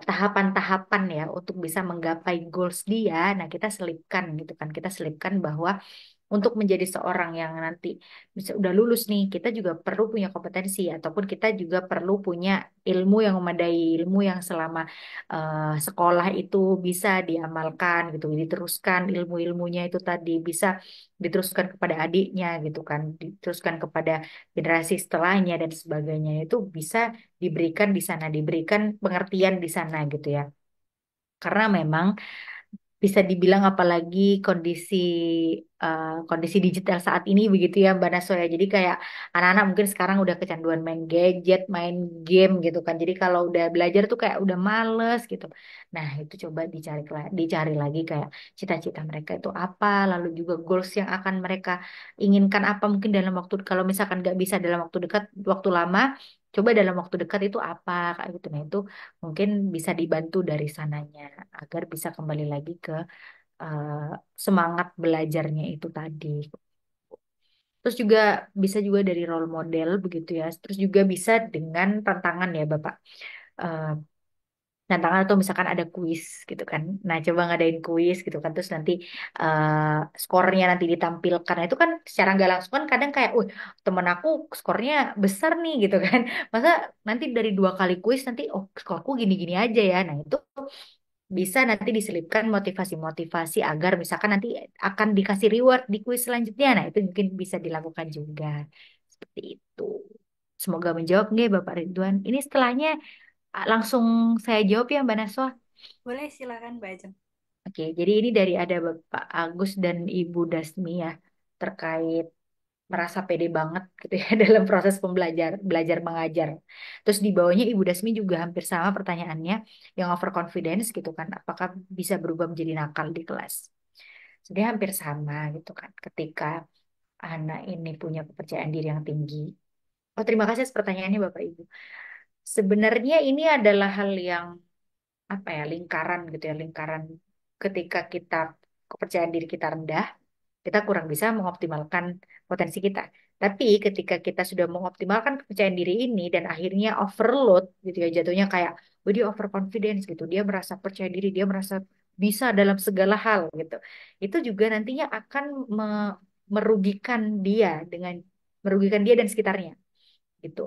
tahapan-tahapan ya untuk bisa menggapai goals dia. Nah, kita selipkan gitu kan. Kita selipkan bahwa untuk menjadi seorang yang nanti bisa udah lulus nih, kita juga perlu punya kompetensi ataupun kita juga perlu punya ilmu yang memadai, ilmu yang selama sekolah itu bisa diamalkan gitu, diteruskan ilmu-ilmunya itu tadi bisa diteruskan kepada adiknya gitu kan, diteruskan kepada generasi setelahnya dan sebagainya itu bisa diberikan di sana, diberikan pengertian di sana gitu ya. Karena memang bisa dibilang apalagi kondisi digital saat ini begitu ya Mbak Naso ya. Jadi kayak anak-anak mungkin sekarang udah kecanduan main gadget, main game gitu kan. Jadi kalau udah belajar tuh kayak udah males gitu. Nah, itu coba dicari lagi kayak cita-cita mereka itu apa, lalu juga goals yang akan mereka inginkan apa mungkin dalam waktu kalau misalkan nggak bisa dalam waktu dekat, waktu lama, coba dalam waktu dekat itu apa kayak gitu. Nah, itu mungkin bisa dibantu dari sananya agar bisa kembali lagi ke eh, semangat belajarnya itu tadi. Terus juga bisa juga dari role model begitu ya. Terus juga bisa dengan tantangan ya Bapak. Eh, Tantangan atau misalkan ada kuis gitu kan. Nah, coba ngadain kuis gitu kan. Terus nanti skornya nanti ditampilkan. Nah, itu kan secara nggak langsung kan kadang kayak, temen aku skornya besar nih gitu kan. Masa nanti dari 2 kali kuis nanti, oh skorku gini-gini aja ya. Nah, itu bisa nanti diselipkan motivasi-motivasi agar misalkan nanti akan dikasih reward di kuis selanjutnya. Nah, itu mungkin bisa dilakukan juga. Seperti itu. Semoga menjawab nih Bapak Ridwan. Ini setelahnya langsung saya jawab ya Mbak Naswa. Boleh silakan Mbak Ajeng. Oke, jadi ini dari ada Bapak Agus dan Ibu Dasmi ya terkait merasa pede banget gitu ya dalam proses belajar mengajar. Terus di bawahnya Ibu Dasmi juga hampir sama pertanyaannya yang overconfidence gitu kan. Apakah bisa berubah menjadi nakal di kelas? Sebenarnya hampir sama gitu kan. Ketika anak ini punya kepercayaan diri yang tinggi. Oh, terima kasih atas pertanyaannya Bapak Ibu. Sebenarnya ini adalah hal yang apa ya lingkaran gitu ya lingkaran ketika kita kepercayaan diri kita rendah kita kurang bisa mengoptimalkan potensi kita tapi ketika kita sudah mengoptimalkan kepercayaan diri ini dan akhirnya overload gitu ya jatuhnya kayak dia overconfidence gitu dia merasa percaya diri dia merasa bisa dalam segala hal gitu itu juga nantinya akan merugikan dia dengan merugikan dia dan sekitarnya gitu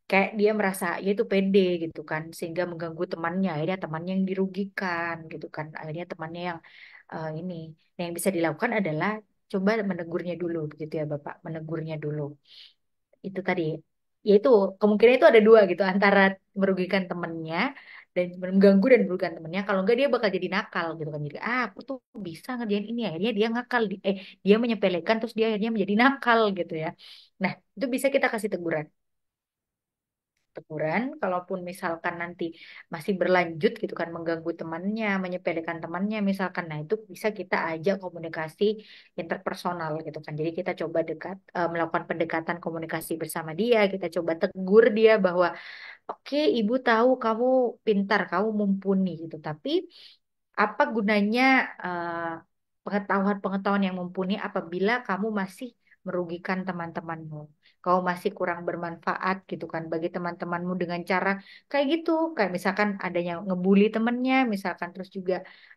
kayak dia merasa ya itu pede gitu kan sehingga mengganggu temannya akhirnya temannya yang dirugikan gitu kan akhirnya temannya yang ini. Nah, yang bisa dilakukan adalah coba menegurnya dulu begitu ya Bapak menegurnya dulu itu tadi yaitu kemungkinan itu ada dua gitu antara merugikan temannya dan mengganggu dan merugikan temannya kalau enggak dia bakal jadi nakal gitu kan jadi aku tuh bisa ngerjain ini akhirnya dia ngakal dia menyepelekan terus dia akhirnya menjadi nakal gitu ya nah itu bisa kita kasih teguran, kalaupun misalkan nanti masih berlanjut gitu kan mengganggu temannya, menyepelekan temannya misalkan, nah itu bisa kita ajak komunikasi interpersonal gitu kan. Jadi kita coba melakukan pendekatan komunikasi bersama dia, kita coba tegur dia bahwa oke, ibu tahu kamu pintar, kamu mumpuni gitu, tapi apa gunanya pengetahuan-pengetahuan yang mumpuni apabila kamu masih merugikan teman-temanmu? Kau masih kurang bermanfaat gitu kan bagi teman-temanmu dengan cara kayak gitu. Kayak misalkan adanya ngebully temennya, misalkan terus juga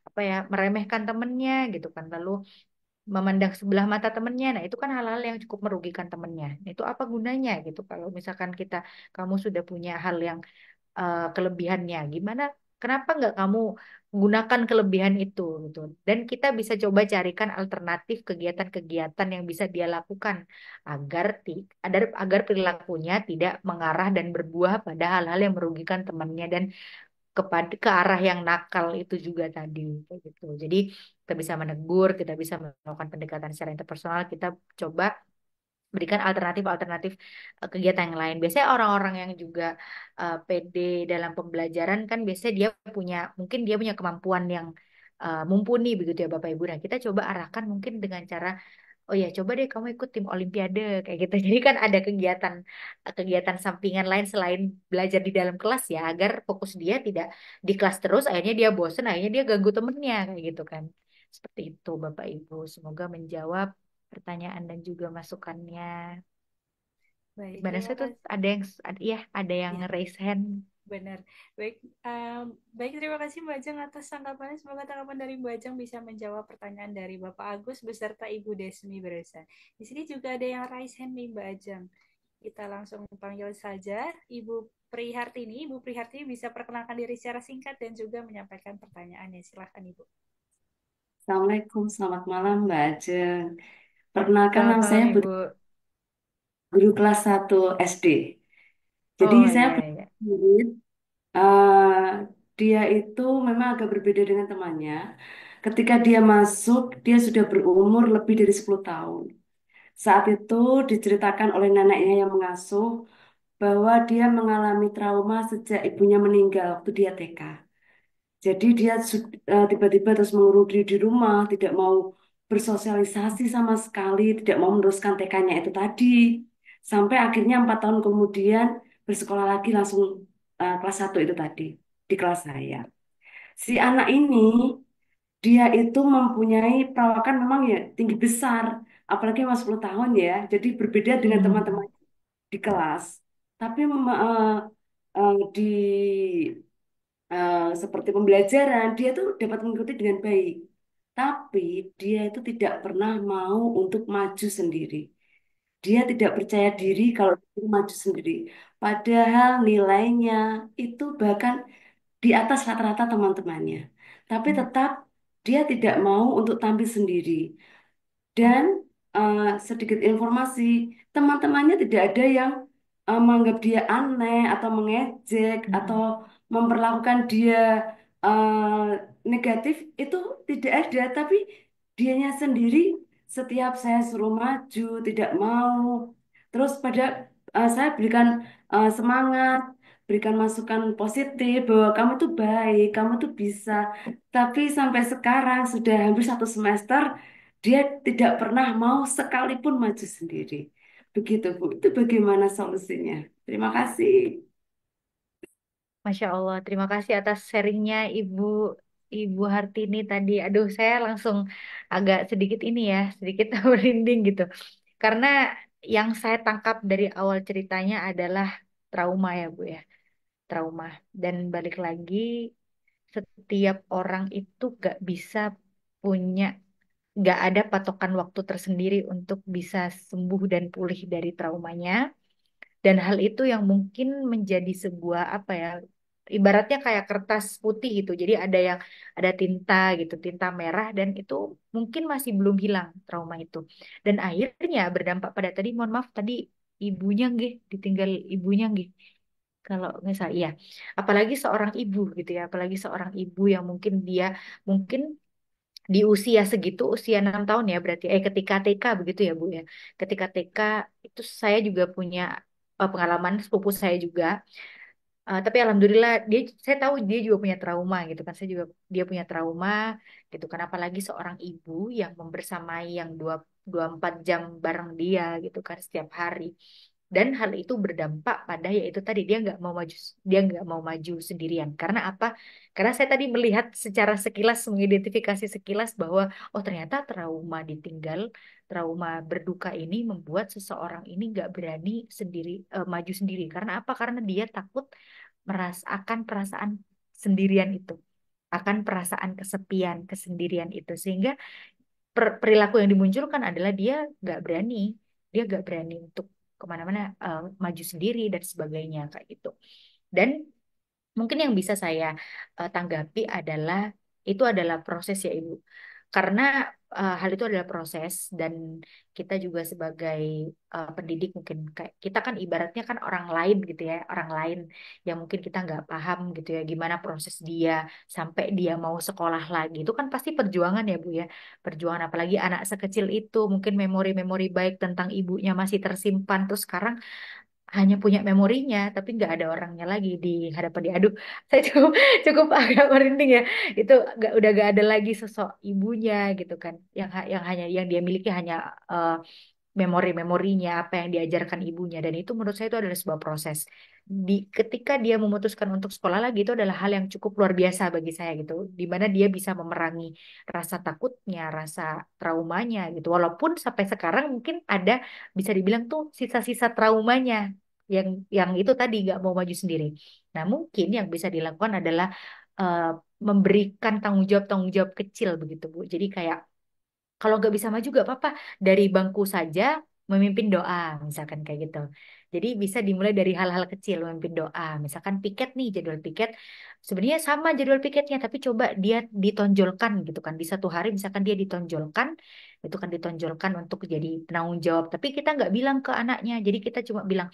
apa ya meremehkan temennya gitu kan. Lalu memandang sebelah mata temennya. Nah, itu kan hal-hal yang cukup merugikan temennya. Nah, itu apa gunanya gitu kalau misalkan kamu sudah punya hal yang kelebihannya, gimana? Kenapa nggak kamu gunakan kelebihan itu gitu? Dan kita bisa coba carikan alternatif kegiatan-kegiatan yang bisa dia lakukan agar perilakunya tidak mengarah dan berbuah pada hal-hal yang merugikan temannya dan ke arah yang nakal itu juga tadi kayak gitu. Jadi kita bisa menegur, kita bisa melakukan pendekatan secara interpersonal, kita coba berikan alternatif-alternatif kegiatan yang lain. Biasanya orang-orang yang juga pede dalam pembelajaran kan biasanya mungkin dia punya kemampuan yang mumpuni begitu ya Bapak Ibu. Nah, kita coba arahkan mungkin dengan cara oh ya, coba deh kamu ikut tim Olimpiade kayak gitu. Jadi kan ada kegiatan kegiatan sampingan lain selain belajar di dalam kelas ya, agar fokus dia tidak di kelas terus, akhirnya dia bosen, akhirnya dia ganggu temennya kayak gitu kan. Seperti itu Bapak Ibu. Semoga menjawab pertanyaan dan juga masukannya. Baik, Gimana terima sih tuh kasih. ada yang Ya, raise hand. benar. Baik, baik terima kasih Mbak Ajeng atas tanggapannya. Semoga tanggapan dari Mbak Ajeng bisa menjawab pertanyaan dari Bapak Agus beserta Ibu Desmi barusan. Di sini juga ada yang raise hand nih Mbak Ajeng. Kita langsung panggil saja Ibu Prihartini. Ibu Prihartini bisa perkenalkan diri secara singkat dan juga menyampaikan pertanyaannya. Silahkan Ibu. Assalamualaikum, selamat malam Mbak Ajeng. Perkenalkan Selamat nama malam saya Ibu. Guru kelas 1 SD. Jadi Oh saya iya punya iya. murid, eh, dia itu memang agak berbeda dengan temannya. Ketika dia masuk, dia sudah berumur lebih dari 10 tahun. Saat itu diceritakan oleh neneknya yang mengasuh bahwa dia mengalami trauma sejak ibunya meninggal waktu dia TK. Jadi dia tiba-tiba terus mengurung diri di rumah, tidak mau bersosialisasi sama sekali, tidak mau meneruskan TK-nya itu tadi. Sampai akhirnya 4 tahun kemudian bersekolah lagi langsung kelas 1 itu tadi, di kelas saya. Si anak ini, dia itu mempunyai perawakan memang ya tinggi besar, apalagi masih 10 tahun ya, jadi berbeda dengan teman-teman Hmm. di kelas. Tapi di seperti pembelajaran, dia tuh dapat mengikuti dengan baik. Tapi dia itu tidak pernah mau untuk maju sendiri. Dia tidak percaya diri kalau dia maju sendiri. Padahal nilainya itu bahkan di atas rata-rata teman-temannya. Tapi tetap dia tidak mau untuk tampil sendiri. Dan sedikit informasi, teman-temannya tidak ada yang menganggap dia aneh atau mengejek atau Hmm. memperlakukan dia negatif, itu tidak ada. Tapi dianya sendiri setiap saya suruh maju tidak mau. Terus pada saya berikan semangat, berikan masukan positif bahwa kamu tuh baik, kamu tuh bisa. Tapi sampai sekarang sudah hampir 1 semester. Dia tidak pernah mau sekalipun maju sendiri. Begitu, Bu. Itu bagaimana solusinya? Terima kasih. Masya Allah, terima kasih atas sharingnya Ibu Hartini tadi. Aduh, saya langsung agak sedikit ini ya, sedikit merinding gitu. Karena yang saya tangkap dari awal ceritanya adalah trauma ya Bu ya, trauma. Dan balik lagi, setiap orang itu punya, gak ada patokan waktu tersendiri untuk bisa sembuh dan pulih dari traumanya. Dan hal itu yang mungkin menjadi sebuah apa ya, ibaratnya kayak kertas putih gitu. Jadi ada tinta gitu, tinta merah dan itu mungkin masih belum hilang trauma itu. Dan akhirnya berdampak pada tadi, mohon maaf tadi ibunya nggih, ditinggal ibunya nggih. Kalau nggak salah, iya. Apalagi seorang ibu gitu ya, apalagi seorang ibu yang mungkin di usia segitu, usia 6 tahun ya berarti, ketika TK begitu ya Bu ya. Ketika TK itu saya juga punya pengalaman sepupu saya juga. Tapi alhamdulillah saya tahu dia juga punya trauma gitu kan. Dia punya trauma gitu kan. Apalagi seorang ibu yang membersamai yang 24 jam bareng dia gitu kan setiap hari. Dan hal itu berdampak pada yaitu tadi dia nggak mau maju sendirian. Karena apa? Karena saya tadi melihat secara sekilas, mengidentifikasi sekilas bahwa oh ternyata trauma berduka ini membuat seseorang ini nggak berani maju sendiri. Karena apa? Karena dia takut merasakan perasaan sendirian itu, akan perasaan kesepian, kesendirian itu, sehingga perilaku yang dimunculkan adalah dia nggak berani untuk kemana-mana, maju sendiri dan sebagainya kayak gitu. Dan mungkin yang bisa saya tanggapi adalah itu adalah proses ya Ibu. Karena hal itu adalah proses dan kita juga sebagai pendidik mungkin kayak kita kan ibaratnya kan orang lain gitu ya, orang lain yang mungkin kita nggak paham gitu ya gimana proses dia sampai dia mau sekolah lagi. Itu kan pasti perjuangan ya Bu ya. Perjuangan apalagi anak sekecil itu mungkin memori-memori baik tentang ibunya masih tersimpan terus sekarang hanya punya memorinya tapi nggak ada orangnya lagi di hadapan dia. Aduh, saya cukup cukup agak merinding ya. Itu udah gak ada lagi sosok ibunya gitu kan. Yang hanya yang dia miliki hanya eh, memori-memorinya apa yang diajarkan ibunya dan itu menurut saya itu adalah sebuah proses. Ketika dia memutuskan untuk sekolah lagi itu adalah hal yang cukup luar biasa bagi saya gitu. Di mana dia bisa memerangi rasa takutnya, rasa traumanya gitu. Walaupun sampai sekarang mungkin ada bisa dibilang tuh sisa-sisa traumanya yang itu tadi nggak mau maju sendiri. Nah, mungkin yang bisa dilakukan adalah eh, memberikan tanggung jawab kecil begitu Bu. Jadi kayak kalau nggak bisa maju gak apa-apa. Dari bangku saja memimpin doa, misalkan kayak gitu. Jadi bisa dimulai dari hal-hal kecil, memimpin doa. Misalkan piket nih, jadwal piket. Sebenarnya sama jadwal piketnya, tapi coba dia ditonjolkan gitu kan. Di satu hari misalkan dia ditonjolkan, itu kan ditonjolkan untuk jadi penanggung jawab. Tapi kita nggak bilang ke anaknya. Jadi kita cuma bilang,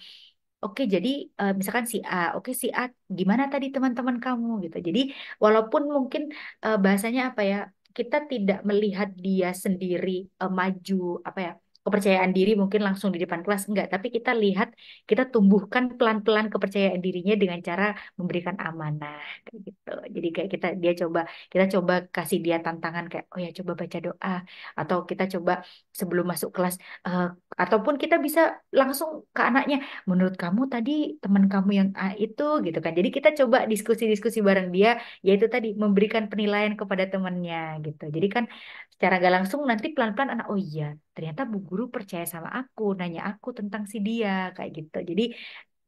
oke, jadi misalkan si A, oke si A, gimana tadi teman-teman kamu gitu. Jadi walaupun mungkin bahasanya apa ya, kita tidak melihat dia sendiri maju, apa ya, kepercayaan diri mungkin langsung di depan kelas enggak, tapi kita lihat, kita tumbuhkan pelan-pelan kepercayaan dirinya dengan cara memberikan amanah kayak gitu. Jadi kayak kita coba kasih dia tantangan kayak, oh ya coba baca doa, atau kita coba sebelum masuk kelas, eh, ataupun kita bisa langsung ke anaknya, menurut kamu tadi teman kamu yang A itu gitu kan. Jadi kita coba diskusi-diskusi bareng dia, yaitu tadi memberikan penilaian kepada temannya gitu. Jadi kan secara gak langsung nanti pelan-pelan anak, oh iya, ternyata Bu Guru percaya sama aku, nanya aku tentang si dia kayak gitu. Jadi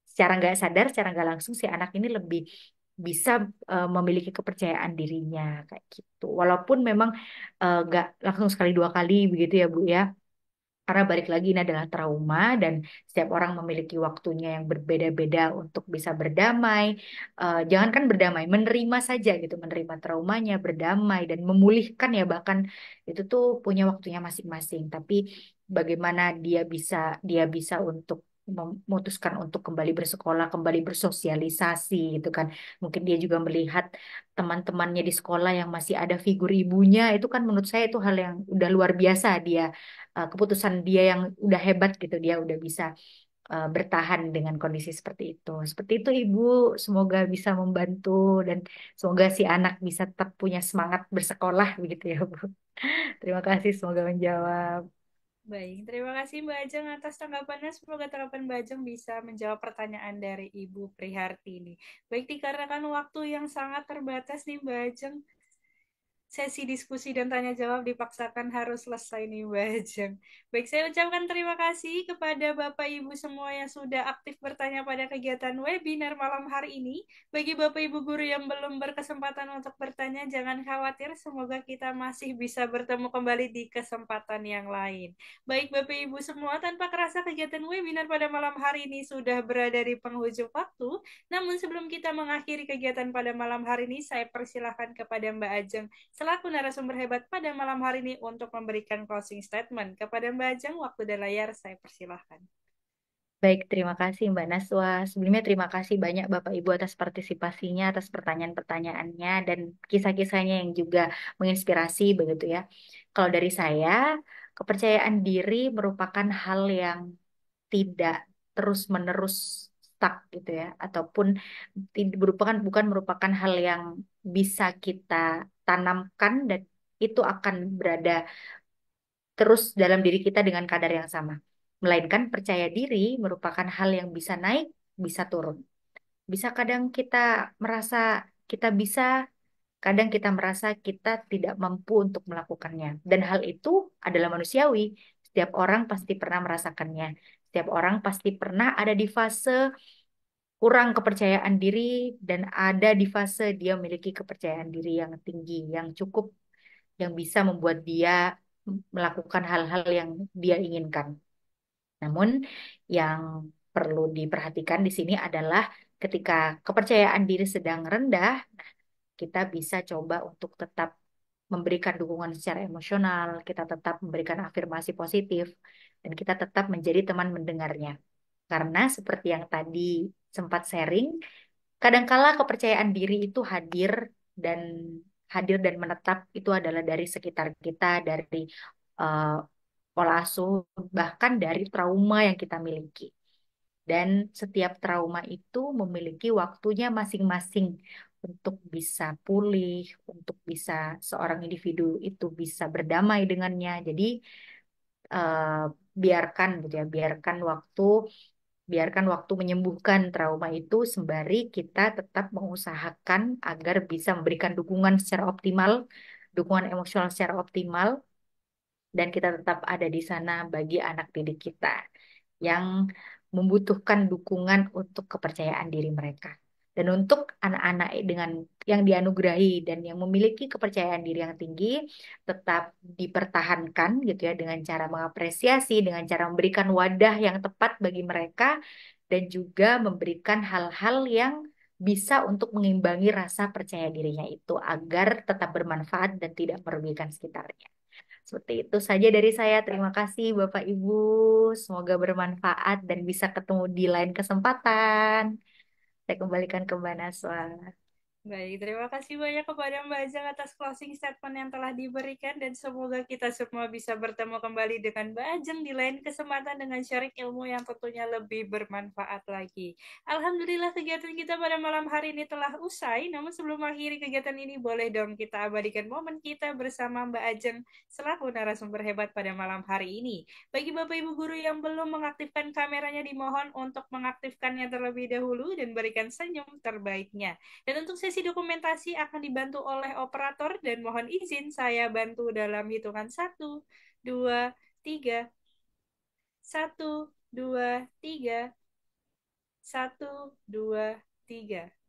secara nggak sadar, secara nggak langsung si anak ini lebih bisa memiliki kepercayaan dirinya kayak gitu. Walaupun memang nggak langsung sekali dua kali begitu ya Bu ya. Karena balik lagi ini adalah trauma dan setiap orang memiliki waktunya yang berbeda-beda untuk bisa berdamai. Jangankan berdamai, menerima saja gitu, menerima traumanya, berdamai dan memulihkan ya bahkan itu tuh punya waktunya masing-masing. Tapi bagaimana dia bisa untuk memutuskan untuk kembali bersekolah, kembali bersosialisasi gitu kan. Mungkin dia juga melihat teman-temannya di sekolah yang masih ada figur ibunya, itu kan menurut saya itu hal yang udah luar biasa dia, keputusan dia yang udah hebat gitu, dia udah bisa bertahan dengan kondisi seperti itu. Seperti itu Ibu, semoga bisa membantu dan semoga si anak bisa tetap punya semangat bersekolah begitu ya Bu. Terima kasih, semoga menjawab. Baik, terima kasih Mbak Ajeng atas tanggapannya. Semoga tanggapan Mbak Ajeng bisa menjawab pertanyaan dari Ibu Prihartini. Baik, dikarenakan waktu yang sangat terbatas nih Mbak Ajeng, sesi diskusi dan tanya jawab dipaksakan harus selesai nih Mbak Ajeng. Baik, saya ucapkan terima kasih kepada Bapak Ibu semua yang sudah aktif bertanya pada kegiatan webinar malam hari ini. Bagi Bapak Ibu guru yang belum berkesempatan untuk bertanya, jangan khawatir, semoga kita masih bisa bertemu kembali di kesempatan yang lain. Baik Bapak Ibu semua, tanpa kerasa kegiatan webinar pada malam hari ini sudah berada di penghujung waktu. Namun sebelum kita mengakhiri kegiatan pada malam hari ini, saya persilahkan kepada Mbak Ajeng selaku narasumber hebat pada malam hari ini untuk memberikan closing statement. Kepada Mbak Ajeng, waktu dan layar saya persilahkan. Baik, terima kasih Mbak Naswa. Sebelumnya terima kasih banyak Bapak Ibu atas partisipasinya, atas pertanyaan-pertanyaannya dan kisah-kisahnya yang juga menginspirasi begitu ya. Kalau dari saya, kepercayaan diri merupakan hal yang tidak terus-menerus stuck gitu ya, ataupun merupakan bukan merupakan hal yang bisa kita tanamkan dan itu akan berada terus dalam diri kita dengan kadar yang sama. Melainkan percaya diri merupakan hal yang bisa naik, bisa turun. Bisa kadang kita merasa kita bisa, kadang kita merasa kita tidak mampu untuk melakukannya. Dan hal itu adalah manusiawi. Setiap orang pasti pernah merasakannya. Setiap orang pasti pernah ada di fase kurang kepercayaan diri dan ada di fase dia memiliki kepercayaan diri yang tinggi, yang cukup, yang bisa membuat dia melakukan hal-hal yang dia inginkan. Namun yang perlu diperhatikan di sini adalah ketika kepercayaan diri sedang rendah, kita bisa coba untuk tetap memberikan dukungan secara emosional, kita tetap memberikan afirmasi positif, dan kita tetap menjadi teman mendengarnya. Karena seperti yang tadi sempat sharing, kadangkala kepercayaan diri itu dan hadir dan menetap itu adalah dari sekitar kita, dari eh, pola asuh, bahkan dari trauma yang kita miliki. Dan setiap trauma itu memiliki waktunya masing-masing untuk bisa pulih, untuk bisa seorang individu itu bisa berdamai dengannya. Jadi eh, biarkan gitu ya, biarkan waktu menyembuhkan trauma itu sembari kita tetap mengusahakan agar bisa memberikan dukungan secara optimal, dukungan emosional secara optimal, dan kita tetap ada di sana bagi anak didik kita yang membutuhkan dukungan untuk kepercayaan diri mereka. Dan untuk anak-anak dengan yang dianugerahi dan yang memiliki kepercayaan diri yang tinggi, tetap dipertahankan gitu ya dengan cara mengapresiasi, dengan cara memberikan wadah yang tepat bagi mereka, dan juga memberikan hal-hal yang bisa untuk mengimbangi rasa percaya dirinya itu agar tetap bermanfaat dan tidak merugikan sekitarnya. Seperti itu saja dari saya. Terima kasih Bapak Ibu. Semoga bermanfaat dan bisa ketemu di lain kesempatan. Saya kembalikan ke Mbak Naswa. Baik, terima kasih banyak kepada Mbak Ajeng atas closing statement yang telah diberikan dan semoga kita semua bisa bertemu kembali dengan Mbak Ajeng di lain kesempatan dengan sharing ilmu yang tentunya lebih bermanfaat lagi. Alhamdulillah kegiatan kita pada malam hari ini telah usai, namun sebelum mengakhiri kegiatan ini boleh dong kita abadikan momen kita bersama Mbak Ajeng selaku narasumber hebat pada malam hari ini. Bagi Bapak Ibu guru yang belum mengaktifkan kameranya dimohon untuk mengaktifkannya terlebih dahulu dan berikan senyum terbaiknya. Dan untuk sesi dokumentasi akan dibantu oleh operator dan mohon izin saya bantu dalam hitungan satu, 2, 3, satu, 2, 3, satu, 2, 3.